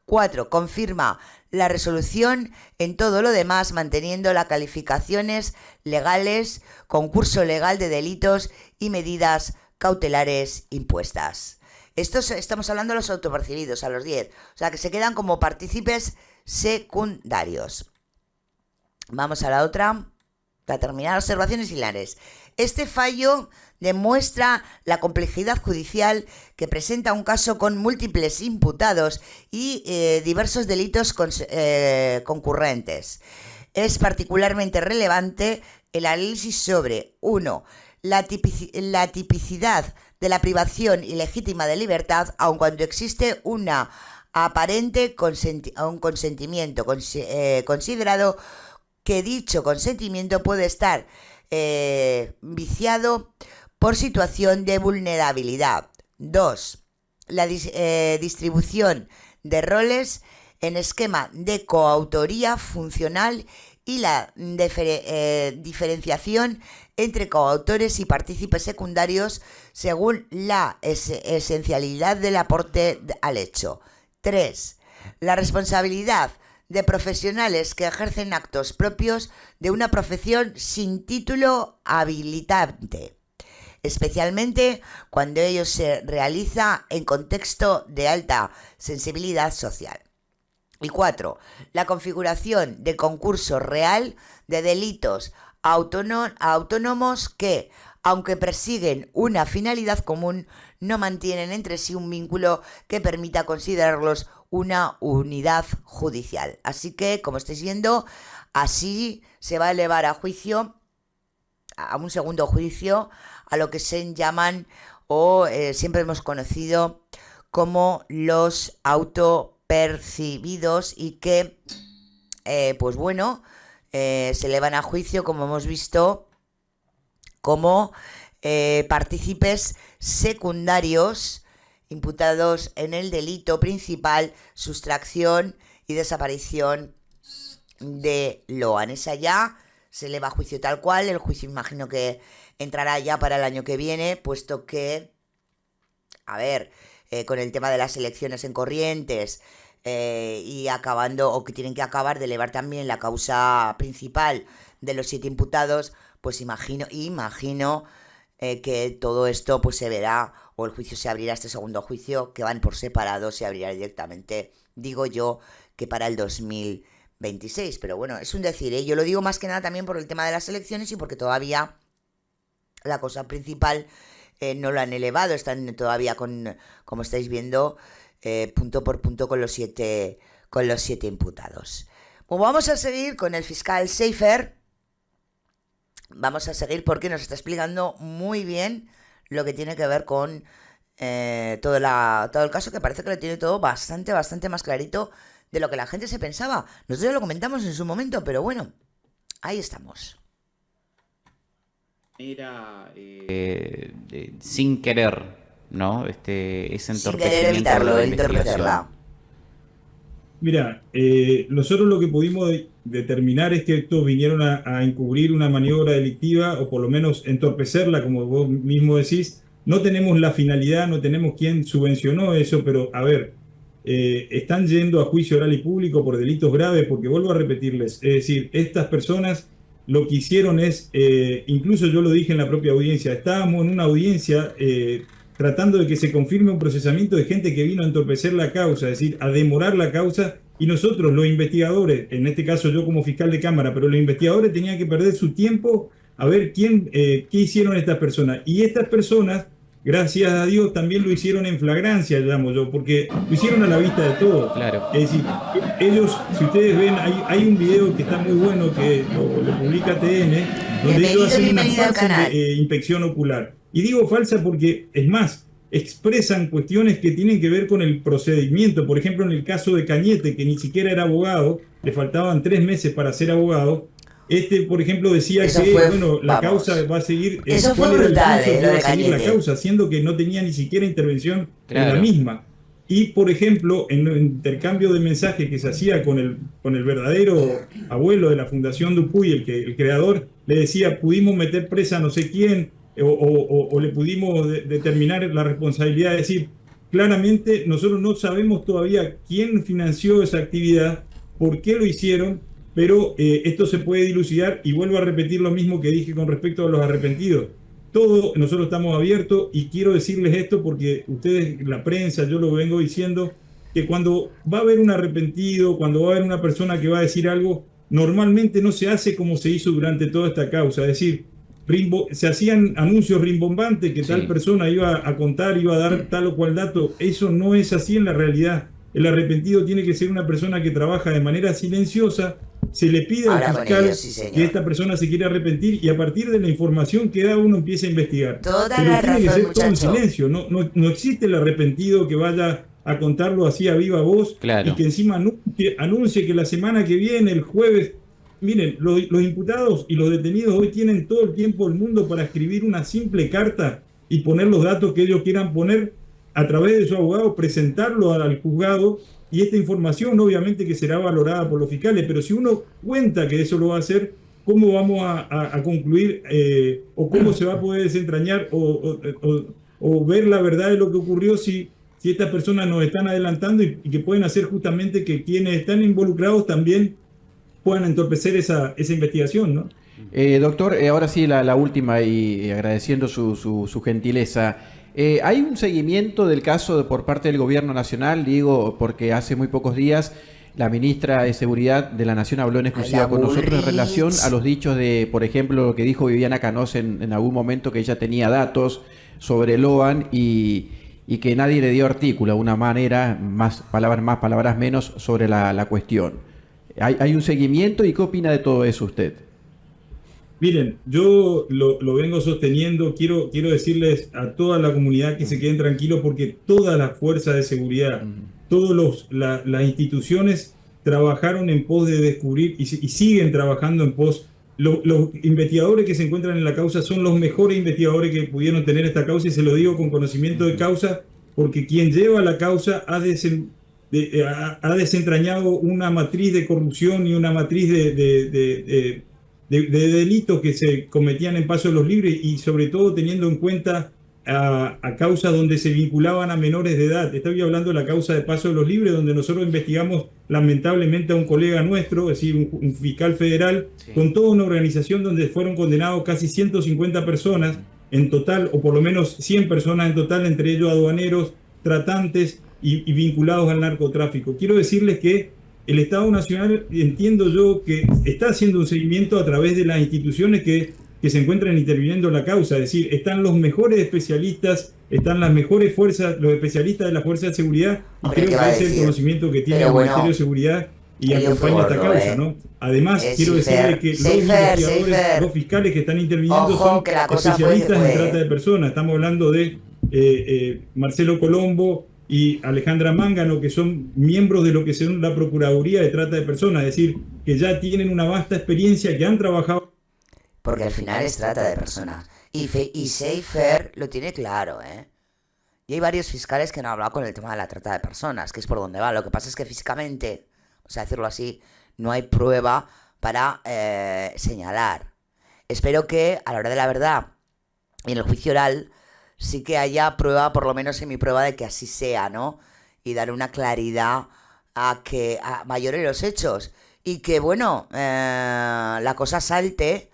4. Confirma la resolución en todo lo demás, manteniendo las calificaciones legales, concurso legal de delitos y medidas cautelares impuestas. Estamos hablando de los autopercibidos, a los 10. O sea, que se quedan como partícipes secundarios. Vamos a la otra. Para terminar, observaciones hilares. Este fallo demuestra la complejidad judicial que presenta un caso con múltiples imputados y diversos delitos concurrentes. Es particularmente relevante el análisis sobre 1. La tipicidad de la privación ilegítima de libertad, aun cuando existe una aparente un consentimiento considerado que dicho consentimiento puede estar viciado por situación de vulnerabilidad. 2. La distribución de roles en esquema de coautoría funcional y la diferenciación entre coautores y partícipes secundarios según la esencialidad del aporte al hecho. 3. La responsabilidad de profesionales que ejercen actos propios de una profesión sin título habilitante, especialmente cuando ello se realiza en contexto de alta sensibilidad social. Y 4. La configuración de concurso real de delitos autónomos que, aunque persiguen una finalidad común, no mantienen entre sí un vínculo que permita considerarlos una unidad judicial. Así que, como estáis viendo, así se va a elevar a juicio, a un segundo juicio, a lo que se llaman o siempre hemos conocido como los autopercibidos, y que, pues bueno, se elevan a juicio, como hemos visto, como partícipes secundarios imputados en el delito principal, sustracción y desaparición de Loan. Esa ya se eleva a juicio tal cual. El juicio imagino que entrará ya para el año que viene, puesto que, a ver, con el tema de las elecciones en Corrientes y acabando, o que tienen que acabar de elevar también la causa principal de los 7 imputados, pues imagino que todo esto pues se verá, o el juicio se abrirá, este segundo juicio, que van por separado, se abrirá directamente, digo yo, que para el 2026. Pero bueno, es un decir, yo lo digo más que nada también por el tema de las elecciones y porque todavía la causa principal no lo han elevado, están todavía como estáis viendo, punto por punto con los 7 imputados. Pues vamos a seguir con el fiscal Seifer. Vamos a seguir porque nos está explicando muy bien lo que tiene que ver con todo el caso, que parece que lo tiene todo bastante más clarito de lo que la gente se pensaba. Nosotros ya lo comentamos en su momento, pero bueno, ahí estamos. Era sin querer, ¿no? Ese Sin querer evitarlo, de la investigación. entorpecerla. Mira, nosotros lo que pudimos determinar es que estos vinieron a encubrir una maniobra delictiva, o por lo menos entorpecerla, como vos mismo decís. No tenemos la finalidad, no tenemos quién subvencionó eso, pero a ver, están yendo a juicio oral y público por delitos graves, porque vuelvo a repetirles, es decir, estas personas lo que hicieron es, incluso yo lo dije en la propia audiencia, estábamos en una audiencia tratando de que se confirme un procesamiento de gente que vino a entorpecer la causa, es decir, a demorar la causa, y nosotros, los investigadores, en este caso yo como fiscal de cámara, pero los investigadores tenían que perder su tiempo a ver qué hicieron estas personas. Y estas personas, gracias a Dios, también lo hicieron en flagrancia, llamo yo, porque lo hicieron a la vista de todos. Claro. Es decir, ellos, si ustedes ven, hay un video que está muy bueno, que lo publica TN, donde ellos hacen una falsa inspección ocular. Y digo falsa porque, es más, expresan cuestiones que tienen que ver con el procedimiento. Por ejemplo, en el caso de Cañete, que ni siquiera era abogado, le faltaban 3 meses para ser abogado. Por ejemplo, decía eso que fue, la causa va a seguir. Eso ¿cuál fue era brutal, el curso que lo va de a seguir la Cañete. causa? Siendo que no tenía ni siquiera intervención Claro. en la misma. Y, por ejemplo, en el intercambio de mensajes que se hacía con el verdadero abuelo de la Fundación Dupuy, el creador, le decía, pudimos meter presa a no sé quién, o le pudimos determinar la responsabilidad. Es decir, claramente nosotros no sabemos todavía quién financió esa actividad, por qué lo hicieron, pero esto se puede dilucidar, y vuelvo a repetir lo mismo que dije con respecto a los arrepentidos. Todo, nosotros estamos abiertos, y quiero decirles esto porque ustedes, la prensa, yo lo vengo diciendo, que cuando va a haber un arrepentido, cuando va a haber una persona que va a decir algo, normalmente no se hace como se hizo durante toda esta causa. Es decir, se hacían anuncios rimbombantes que tal persona iba a contar, iba a dar tal o cual dato. Eso no es así en la realidad. El arrepentido tiene que ser una persona que trabaja de manera silenciosa. Se le pide al fiscal que esta persona se quiere arrepentir, y a partir de la información que da uno empieza a investigar. Pero tiene que ser todo en silencio. No existe el arrepentido que vaya a contarlo así a viva voz, claro, y que encima anuncie que la semana que viene, el jueves. Miren, los imputados y los detenidos hoy tienen todo el tiempo del mundo para escribir una simple carta y poner los datos que ellos quieran poner a través de su abogado, presentarlo al juzgado, y esta información obviamente que será valorada por los fiscales. Pero si uno cuenta que eso lo va a hacer, ¿cómo vamos a concluir o cómo se va a poder desentrañar o ver la verdad de lo que ocurrió si estas personas nos están adelantando y que pueden hacer justamente que quienes están involucrados también puedan entorpecer esa investigación, ¿no? Doctor, ahora sí la última, y agradeciendo su gentileza. ¿Hay un seguimiento del caso por parte del gobierno nacional? Digo, porque hace muy pocos días la ministra de Seguridad de la Nación habló en exclusiva con nosotros en relación a los dichos de, por ejemplo, lo que dijo Viviana Canosa en algún momento, que ella tenía datos sobre Loan, y y que nadie le dio artículo, una manera, más, palabras menos, sobre la cuestión. ¿Hay un seguimiento y qué opina de todo eso usted? Miren, yo lo vengo sosteniendo, quiero decirles a toda la comunidad que se queden tranquilos porque todas las fuerzas de seguridad, las instituciones trabajaron en pos de descubrir y siguen trabajando en pos. Los investigadores que se encuentran en la causa son los mejores investigadores que pudieron tener esta causa y se lo digo con conocimiento de causa porque quien lleva la causa ha desentrañado una matriz de corrupción y una matriz de delitos que se cometían en Paso de los Libres y sobre todo teniendo en cuenta a causas donde se vinculaban a menores de edad. Estoy hablando de la causa de Paso de los Libres, donde nosotros investigamos lamentablemente a un colega nuestro, es decir, un fiscal federal, sí, con toda una organización donde fueron condenados casi 150 personas en total, o por lo menos 100 personas en total, entre ellos aduaneros, tratantes y vinculados al narcotráfico. Quiero decirles que el Estado Nacional, entiendo yo, que está haciendo un seguimiento a través de las instituciones que se encuentran interviniendo la causa. Es decir, están los mejores especialistas, están las mejores fuerzas, los especialistas de la Fuerza de Seguridad, y creo que ese es el conocimiento que tiene el Ministerio de Seguridad y acompaña esta causa, ¿no? Además, quiero decirle que los investigadores, los fiscales que están interviniendo son especialistas en trata de personas. Estamos hablando de Marcelo Colombo y Alejandra Mángano, que son miembros de lo que son la Procuraduría de Trata de Personas, es decir, que ya tienen una vasta experiencia, que han trabajado. Porque al final es trata de personas. Y Seifer lo tiene claro, ¿eh? Y hay varios fiscales que no han hablado con el tema de la trata de personas, que es por donde va. Lo que pasa es que físicamente, o sea, decirlo así, no hay prueba para señalar. Espero que a la hora de la verdad y en el juicio oral sí que haya prueba, por lo menos en mi prueba, de que así sea, ¿no? Y dar una claridad a mayor en los hechos. Y que, bueno, la cosa salte,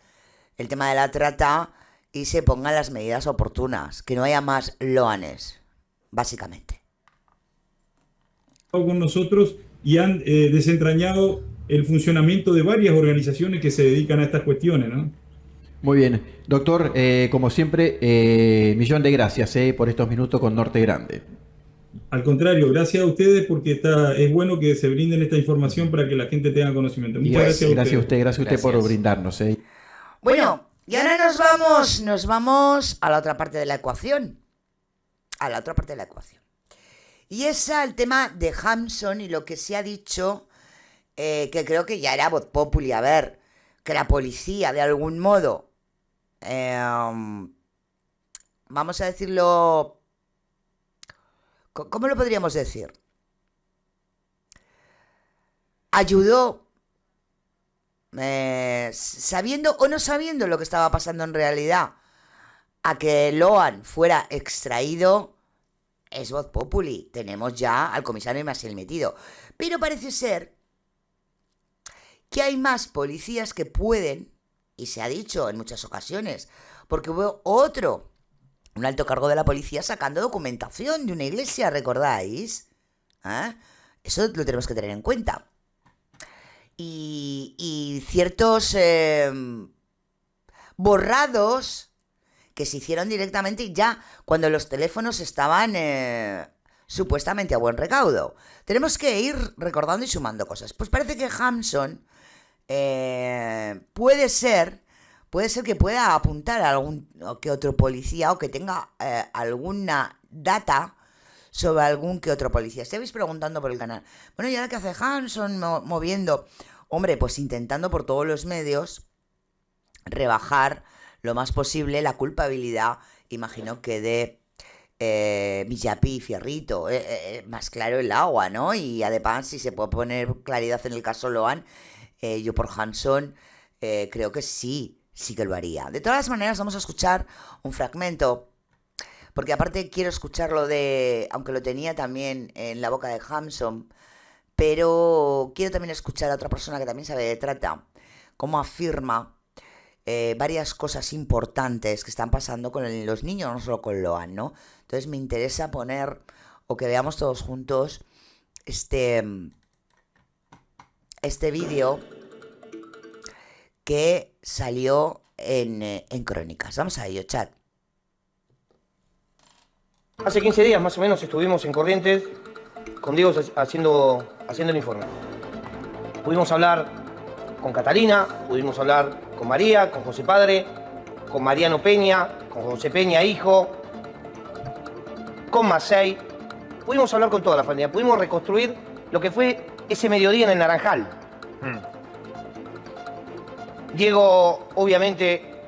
el tema de la trata, y se pongan las medidas oportunas. Que no haya más loanes, básicamente. Con nosotros y han desentrañado el funcionamiento de varias organizaciones que se dedican a estas cuestiones, ¿no? Muy bien. Doctor, como siempre, millón de gracias por estos minutos con Norte Grande. Al contrario, gracias a ustedes porque es bueno que se brinden esta información para que la gente tenga conocimiento. Muchas gracias a usted. Gracias a usted por brindarnos. Bueno, y ahora nos vamos a la otra parte de la ecuación. A la otra parte de la ecuación. Y es el tema de Hampson y lo que se ha dicho, que creo que ya era voz populi, a ver, que la policía de algún modo, vamos a decirlo, ¿cómo lo podríamos decir? Ayudó, sabiendo o no sabiendo lo que estaba pasando en realidad, a que Lohan fuera extraído. Es voz populi, tenemos ya al comisario Maciel metido. Pero parece ser que hay más policías que pueden, y se ha dicho en muchas ocasiones, porque hubo un alto cargo de la policía sacando documentación de una iglesia, ¿recordáis? Eso lo tenemos que tener en cuenta. Y ciertos borrados que se hicieron directamente ya cuando los teléfonos estaban supuestamente a buen recaudo. Tenemos que ir recordando y sumando cosas. Pues parece que Hampson puede ser que pueda apuntar a algún que otro policía o que tenga alguna data sobre algún que otro policía. Estáis preguntando por el canal. Bueno, ¿y ahora qué hace Hampson moviendo? Hombre, pues intentando por todos los medios rebajar lo más posible la culpabilidad, imagino que de Villapí y Fierrito, más claro el agua, ¿no? Y además, si se puede poner claridad en el caso Lohan, yo por Hampson creo que sí que lo haría. De todas las maneras, vamos a escuchar un fragmento, porque aparte quiero escucharlo aunque lo tenía también en la boca de Hampson, pero quiero también escuchar a otra persona que también sabe de trata, cómo afirma varias cosas importantes que están pasando con los niños, no solo con Lohan, ¿no? Entonces me interesa poner, o que veamos todos juntos, este vídeo que salió en Crónicas. Vamos a ello, chat. Hace 15 días más o menos estuvimos en Corrientes con Diego haciendo el informe. Pudimos hablar con Catalina, pudimos hablar con María, con José Padre, con Mariano Peña, con José Peña hijo, con Macei. Pudimos hablar con toda la familia, pudimos reconstruir lo que fue ese mediodía en el Naranjal. Diego, obviamente,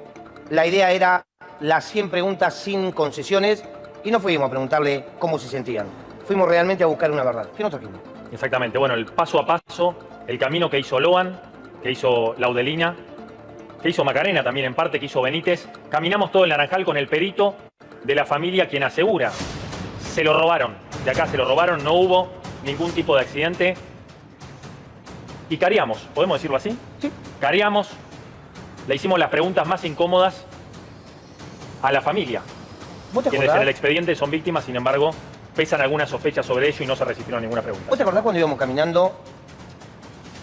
la idea era las 100 preguntas sin concesiones y no fuimos a preguntarle cómo se sentían. Fuimos realmente a buscar una verdad. ¿Qué nos trajimos? Exactamente. Bueno, el paso a paso, el camino que hizo Loan, que hizo Laudelina, que hizo Macarena también en parte, que hizo Benítez. Caminamos todo el Naranjal con el perito de la familia quien asegura. Se lo robaron. De acá se lo robaron, no hubo ningún tipo de accidente. Y cariamos, ¿podemos decirlo así? Sí. Cariamos, le hicimos las preguntas más incómodas a la familia. ¿Vos te Quienes en el acordás? expediente son víctimas, sin embargo, pesan algunas sospechas sobre ello y no se resistieron a ninguna pregunta. ¿Vos te acordás cuando íbamos caminando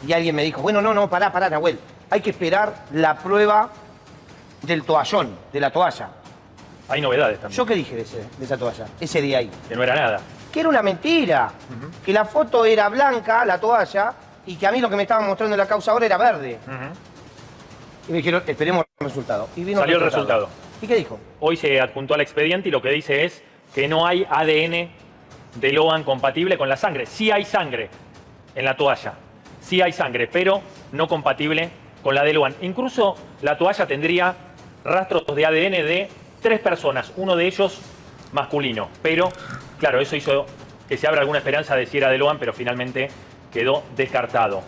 y alguien me dijo, bueno, no, pará, Nahuel. Hay que esperar la prueba del toallón, de la toalla. Hay novedades también. ¿Yo qué dije de esa toalla? Ese día ahí. Que no era nada. Que era una mentira. Que la foto era blanca, la toalla, y que a mí lo que me estaban mostrando en la causa ahora era verde. Y me dijeron, esperemos el resultado. Y vino Salió el resultado. ¿Y qué dijo? Hoy se adjuntó al expediente y lo que dice es que no hay ADN de Loan compatible con la sangre. Sí hay sangre en la toalla. Sí hay sangre, pero no compatible con la de Loan. Incluso la toalla tendría rastros de ADN de 3 personas, uno de ellos masculino. Pero, claro, eso hizo que se abra alguna esperanza de si era de Loan, pero finalmente quedó descartado.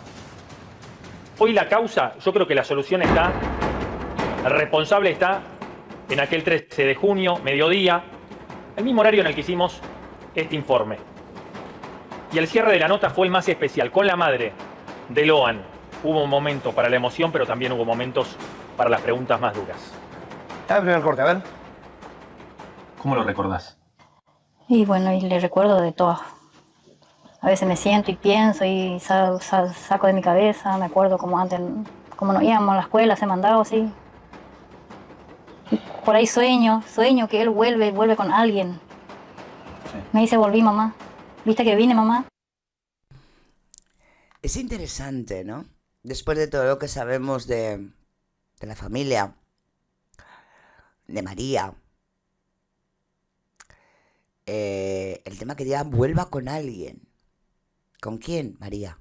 Hoy la causa, yo creo que la solución está, el responsable está en aquel 13 de junio, mediodía, el mismo horario en el que hicimos este informe. Y el cierre de la nota fue el más especial. Con la madre de Loan hubo un momento para la emoción, pero también hubo momentos para las preguntas más duras. Dame el primer corte, a ver. ¿Cómo lo recordás? Y bueno, y le recuerdo de todo. A veces me siento y pienso y saco de mi cabeza, me acuerdo como antes, como nos íbamos a la escuela, se mandaba así. Por ahí sueño que él vuelve con alguien. Sí. Me dice, volví mamá. ¿Viste que vine mamá? Es interesante, ¿no? Después de todo lo que sabemos de la familia, de María, el tema que ya vuelva con alguien. ¿Con quién, María?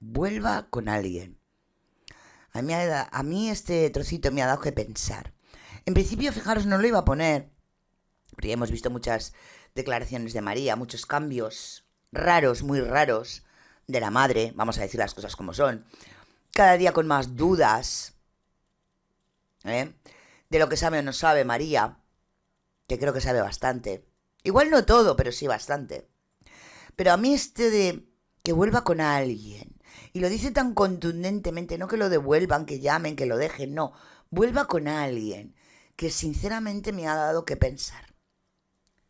Vuelva con alguien. A mí este trocito me ha dado que pensar. En principio, fijaros, no lo iba a poner, porque hemos visto muchas declaraciones de María, muchos cambios raros, muy raros, de la madre, vamos a decir las cosas como son. Cada día con más dudas, de lo que sabe o no sabe María, que creo que sabe bastante. Igual no todo, pero sí bastante. Pero a mí de que vuelva con alguien, y lo dice tan contundentemente, no que lo devuelvan, que llamen, que lo dejen, no, vuelva con alguien, que sinceramente me ha dado que pensar.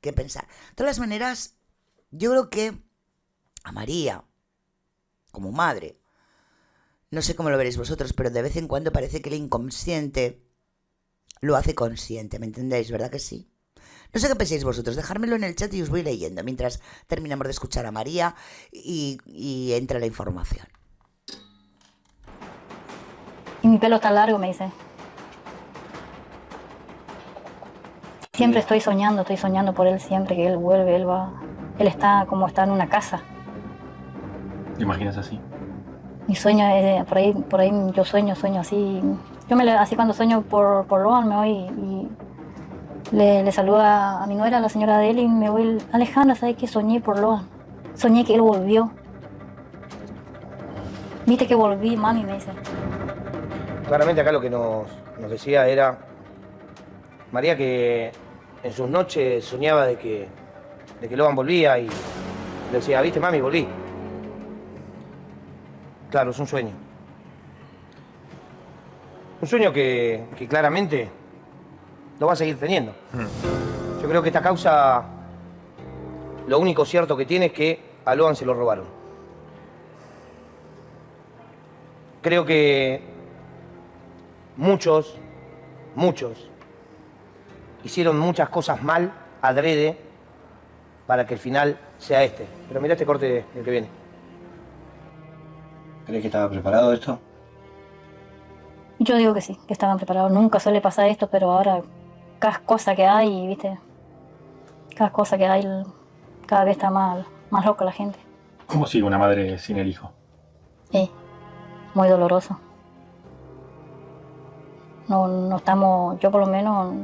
De todas maneras, yo creo que a María, como madre, no sé cómo lo veréis vosotros, pero de vez en cuando parece que el inconsciente lo hace consciente, ¿me entendéis? ¿Verdad que sí? No sé qué pensáis vosotros, dejármelo en el chat y os voy leyendo mientras terminamos de escuchar a María y entra la información. Y mi pelo está largo, me dice. Siempre estoy soñando por él siempre, que él vuelve, él va. Él está como está en una casa. ¿Te imaginas así? Mi sueño es, por ahí yo sueño así. Así cuando sueño por Loan me voy y le saludo a mi nuera, la señora Adele, y me voy, Alejandra, ¿sabes qué? Soñé por Loan. Soñé que él volvió. Viste que volví, mami, me dice. Claramente acá lo que nos decía era María que en sus noches soñaba de que Loan volvía y le decía, ¿viste, mami? Volví. Claro, es un sueño. Un sueño que claramente lo va a seguir teniendo. Yo creo que esta causa, lo único cierto que tiene es que a Loan se lo robaron. Creo que muchos hicieron muchas cosas mal adrede para que el final sea este. Pero mirá este corte del que viene. ¿Crees que estaba preparado esto? Yo digo que sí, que estaban preparados. Nunca suele pasar esto, pero ahora cada cosa que hay, ¿viste? Cada cosa que hay, cada vez está más loca la gente. ¿Cómo sigue una madre sin el hijo? Sí, muy doloroso. No estamos, yo por lo menos,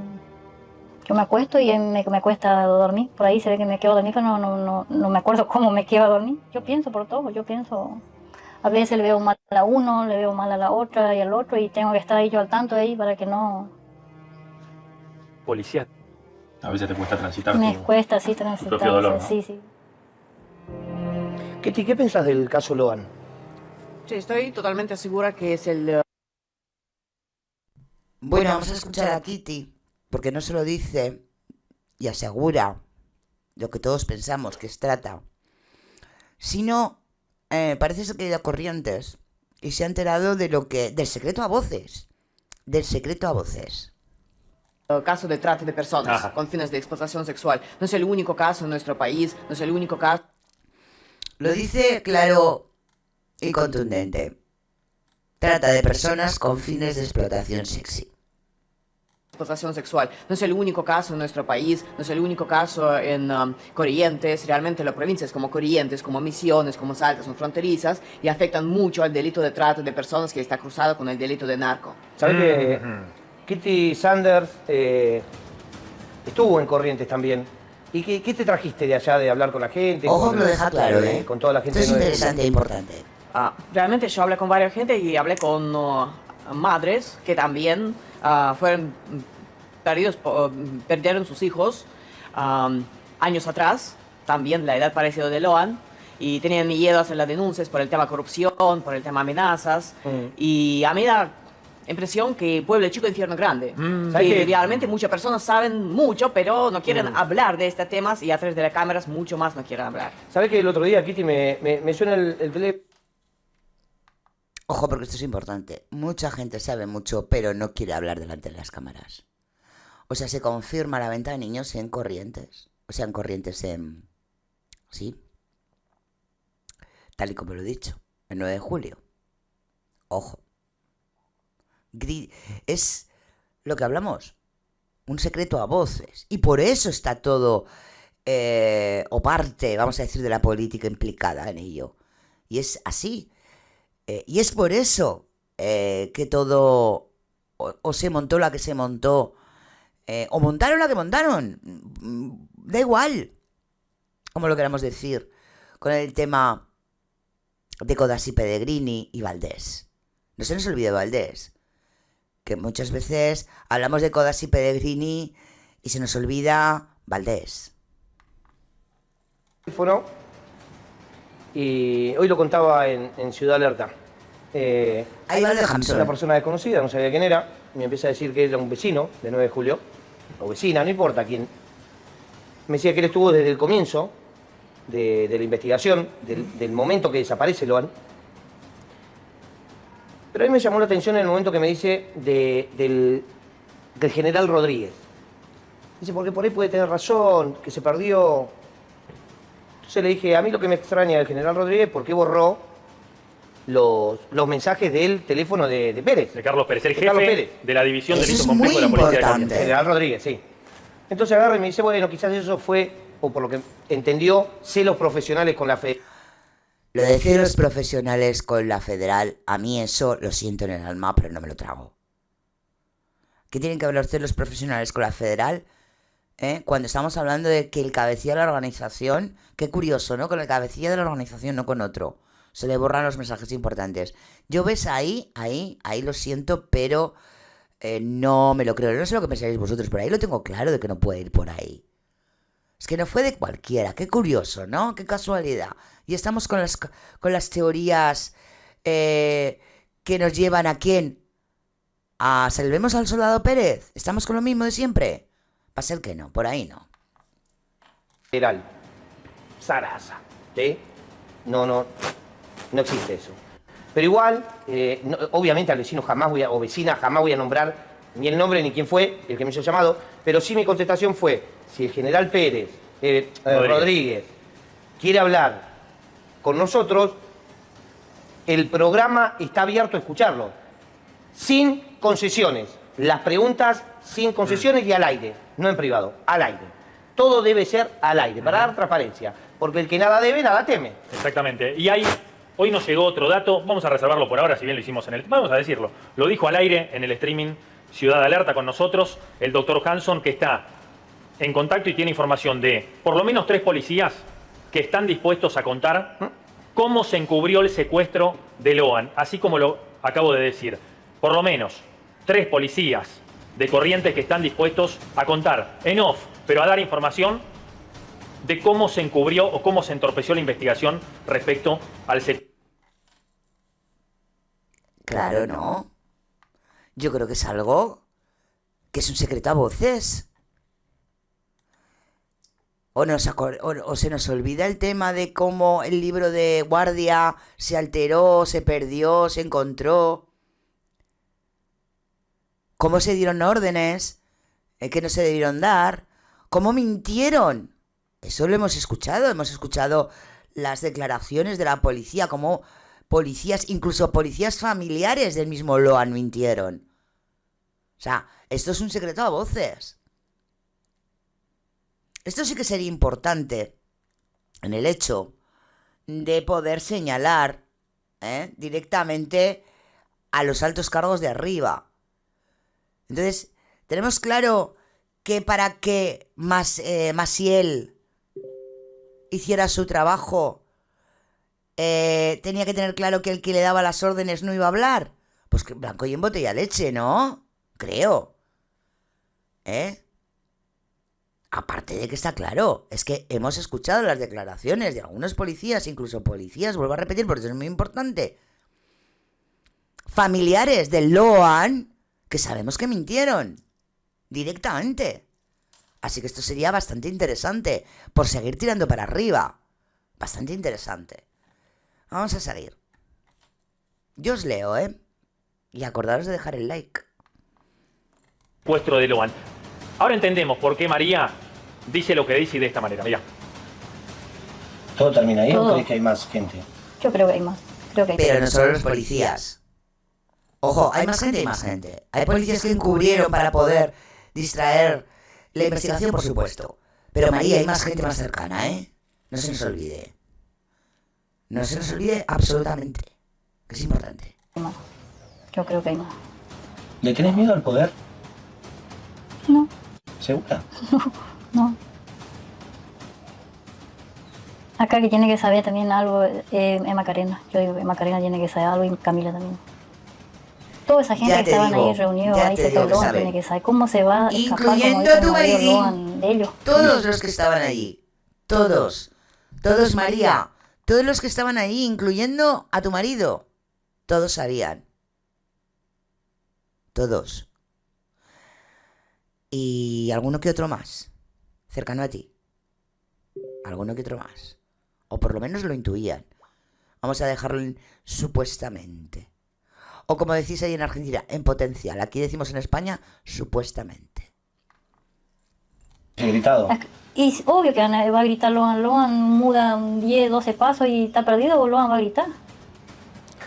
yo me acuesto y me cuesta dormir. Por ahí se ve que me quedo a dormir, pero no me acuerdo cómo me quedo a dormir. Yo pienso por todo, a veces le veo mal a uno, le veo mal a la otra y al otro, y tengo que estar ahí yo al tanto de ahí para que no... Policía. A veces te cuesta transitar Me tu cuesta así transitar. propio dolor, ¿no? Sí. Kitty, ¿qué pensás del caso Loan? Sí, estoy totalmente segura que es el... Bueno, vamos a escuchar a Kitty, porque no se lo dice y asegura lo que todos pensamos que es trata, sino parece ser que ha ido a Corrientes y se ha enterado de del secreto a voces, caso de trata de personas con fines de explotación sexual. No es el único caso en nuestro país, no es el único caso. Lo dice claro y contundente. Trata de personas con fines de explotación sexy. Explotación sexual. No es el único caso en nuestro país, no es el único caso en Corrientes. Realmente las provincias como Corrientes, como Misiones, como Salta son fronterizas y afectan mucho al delito de trata de personas que está cruzado con el delito de narco. ¿Sabes que Kitty Sanders estuvo en Corrientes también? ¿Y qué te trajiste de allá de hablar con la gente? Ojo que lo deja claro, ¿eh? Con toda la gente. Esto es interesante e importante. Realmente yo hablé con varias gente y hablé con madres que también fueron perdieron sus hijos años atrás, también la edad parecida de Loan, y tenían miedo a hacer las denuncias por el tema corrupción, por el tema amenazas, y a mí da impresión que pueblo chico, infierno grande. Que realmente muchas personas saben mucho, pero no quieren hablar de estos temas, y a través de las cámaras mucho más no quieren hablar. ¿Sabes que el otro día, Kitty, me suena el teléfono? Ojo, porque esto es importante. Mucha gente sabe mucho, pero no quiere hablar delante de las cámaras. O sea, se confirma la venta de niños en Corrientes. O sea, en Corrientes Sí. Tal y como lo he dicho. El 9 de julio. Ojo. Es lo que hablamos. Un secreto a voces. Y por eso está todo, o parte, vamos a decir, de la política implicada en ello. Y es así. Y es por eso que todo o se montó la que se montó, o montaron la que montaron. Da igual, como lo queramos decir, con el tema de Codazzi Pellegrini y Valdés. No se nos olvide Valdés, que muchas veces hablamos de Codazzi Pellegrini y se nos olvida Valdés. Y hoy lo contaba en Ciudad Alerta. Ahí va el de Hamson. Una persona desconocida, no sabía quién era, me empieza a decir que era un vecino de 9 de julio, o vecina, no importa quién. Me decía que él estuvo desde el comienzo de la investigación, del momento que desaparece Loan. Pero a mí me llamó la atención en el momento que me dice del general Rodríguez. Dice, porque por ahí puede tener razón, que se perdió. Entonces le dije, a mí lo que me extraña del general Rodríguez es por qué borró los mensajes del teléfono de Pérez. De Carlos Pérez, el de jefe Carlos Pérez. de la división Eso de es delito complejo de la muy Policía de importante. Corrientes. General Rodríguez, sí. Entonces agarra y me dice, bueno, quizás eso fue, o por lo que entendió, celos profesionales con la fe. Lo de celos profesionales con la federal, a mí eso lo siento en el alma, pero no me lo trago. ¿Qué tienen que ver los celos profesionales con la federal? Cuando estamos hablando de que el cabecilla de la organización, qué curioso, ¿no? Con el cabecilla de la organización, no con otro. Se le borran los mensajes importantes. Yo ves ahí lo siento, pero no me lo creo. No sé lo que pensáis vosotros, pero ahí lo tengo claro de que no puede ir por ahí. Es que no fue de cualquiera, qué curioso, ¿no? Qué casualidad. Y estamos con las teorías que nos llevan ¿a quién? ¿A salvemos al soldado Pérez? ¿Estamos con lo mismo de siempre? Va a ser que no, por ahí no. Federal. Sarasa. ¿Sí? No existe eso. Pero igual, obviamente al vecino jamás o vecina jamás voy a nombrar ni el nombre ni quién fue el que me hizo llamado, pero sí mi contestación fue, si el general Pérez, Rodríguez, quiere hablar con nosotros, el programa está abierto a escucharlo, sin concesiones. Las preguntas sin concesiones y al aire, no en privado, al aire. Todo debe ser al aire, para dar transparencia, porque el que nada debe, nada teme. Exactamente. Y hoy nos llegó otro dato, vamos a reservarlo por ahora, si bien lo hicimos en el... Vamos a decirlo, lo dijo al aire en el streaming Ciudad Alerta con nosotros, el doctor Hanson, que está en contacto y tiene información de por lo menos 3 policías que están dispuestos a contar cómo se encubrió el secuestro de Loan, así como lo acabo de decir. Por lo menos 3 policías de Corrientes que están dispuestos a contar en off, pero a dar información de cómo se encubrió o cómo se entorpeció la investigación respecto al secuestro. Claro, ¿no? Yo creo que es algo que es un secreto a voces. O se nos olvida el tema de cómo el libro de guardia se alteró, se perdió, se encontró. Cómo se dieron órdenes que no se debieron dar. Cómo mintieron. Eso lo hemos escuchado las declaraciones de la policía, cómo policías, incluso policías familiares del mismo Loan mintieron. O sea, esto es un secreto a voces. Esto sí que sería importante en el hecho de poder señalar directamente a los altos cargos de arriba. Entonces, tenemos claro que para que Maciel hiciera su trabajo, tenía que tener claro que el que le daba las órdenes no iba a hablar. Pues que blanco y en botella leche, ¿no? Creo. Aparte de que está claro, es que hemos escuchado las declaraciones de algunos policías, incluso policías, vuelvo a repetir porque eso es muy importante, familiares del Loan, que sabemos que mintieron directamente. Así que esto sería bastante interesante, por seguir tirando para arriba. Bastante interesante. Vamos a seguir. Yo os leo, y acordaros de dejar el like. Secuestro de Loan. Ahora entendemos por qué María dice lo que dice y de esta manera. Mirá. ¿Todo termina ahí Todo. o crees que hay más gente? Yo creo que hay más. Pero no solo los policías. Ojo, hay más gente y más gente. Hay policías que encubrieron para poder distraer la investigación, por supuesto. Pero María, hay más gente más cercana, No se nos olvide. No se nos olvide absolutamente. Que es importante. Hay más. Yo creo que hay más. ¿Le tenés miedo al poder? No, ¿Segura? no. Acá que tiene que saber también algo es Macarena. Yo digo que Macarena tiene que saber algo y Camila también. Toda esa gente Ya que te estaban digo, ahí reunidos, ya ahí te se digo que Loan sabe. tiene que saber cómo se va a escapar, como Incluyendo dice a tu mi marido maridín. Loan de ellos. Todos los que estaban allí. Todos. Todos, María. Todos los que estaban ahí, incluyendo a tu marido. Todos sabían. Todos. Y alguno que otro más. Cercano a ti. Alguno que otro más. O por lo menos lo intuían. Vamos a dejarlo en supuestamente. O como decís ahí en Argentina, en potencial. Aquí decimos en España, supuestamente. He gritado. Y es obvio que va a gritar Loan. Loan muda 10, 12 pasos y está perdido, Loan va a gritar.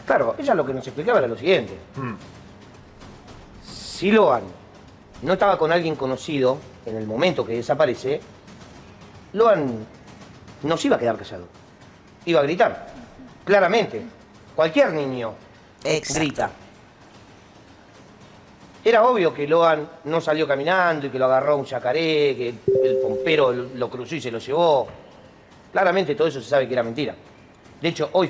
Claro, ella lo que nos explicaba era lo siguiente. Si Loan no estaba con alguien conocido en el momento que desaparece, Loan no se iba a quedar callado. Iba a gritar. Claramente. Cualquier niño grita. Era obvio que Loan no salió caminando y que lo agarró un yacaré, que el pompero lo cruzó y se lo llevó. Claramente todo eso se sabe que era mentira. De hecho, hoy,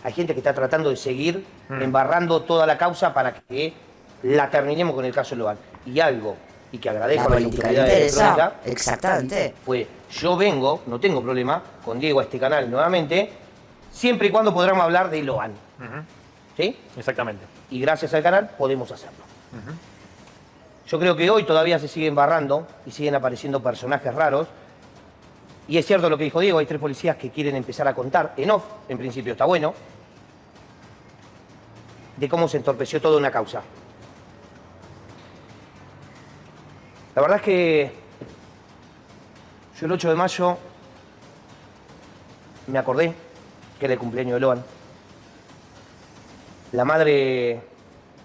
hay gente que está tratando de seguir embarrando toda la causa para que la terminemos con el caso Loan. Y que agradezco La a las política le autoridades de interesa. Crónica, Exactamente. pues yo vengo, no tengo problema, con Diego a este canal nuevamente, siempre y cuando podamos hablar de Loan. ¿Sí? Exactamente. Y gracias al canal podemos hacerlo. Yo creo que hoy todavía se siguen barrando y siguen apareciendo personajes raros. Y es cierto lo que dijo Diego, hay 3 policías que quieren empezar a contar, en off, en principio está bueno, de cómo se entorpeció toda una causa. La verdad es que el 8 de mayo me acordé que era el cumpleaños de Loan. La madre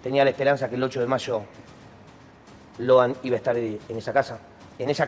tenía la esperanza que el 8 de mayo Loan iba a estar en esa casa, en esa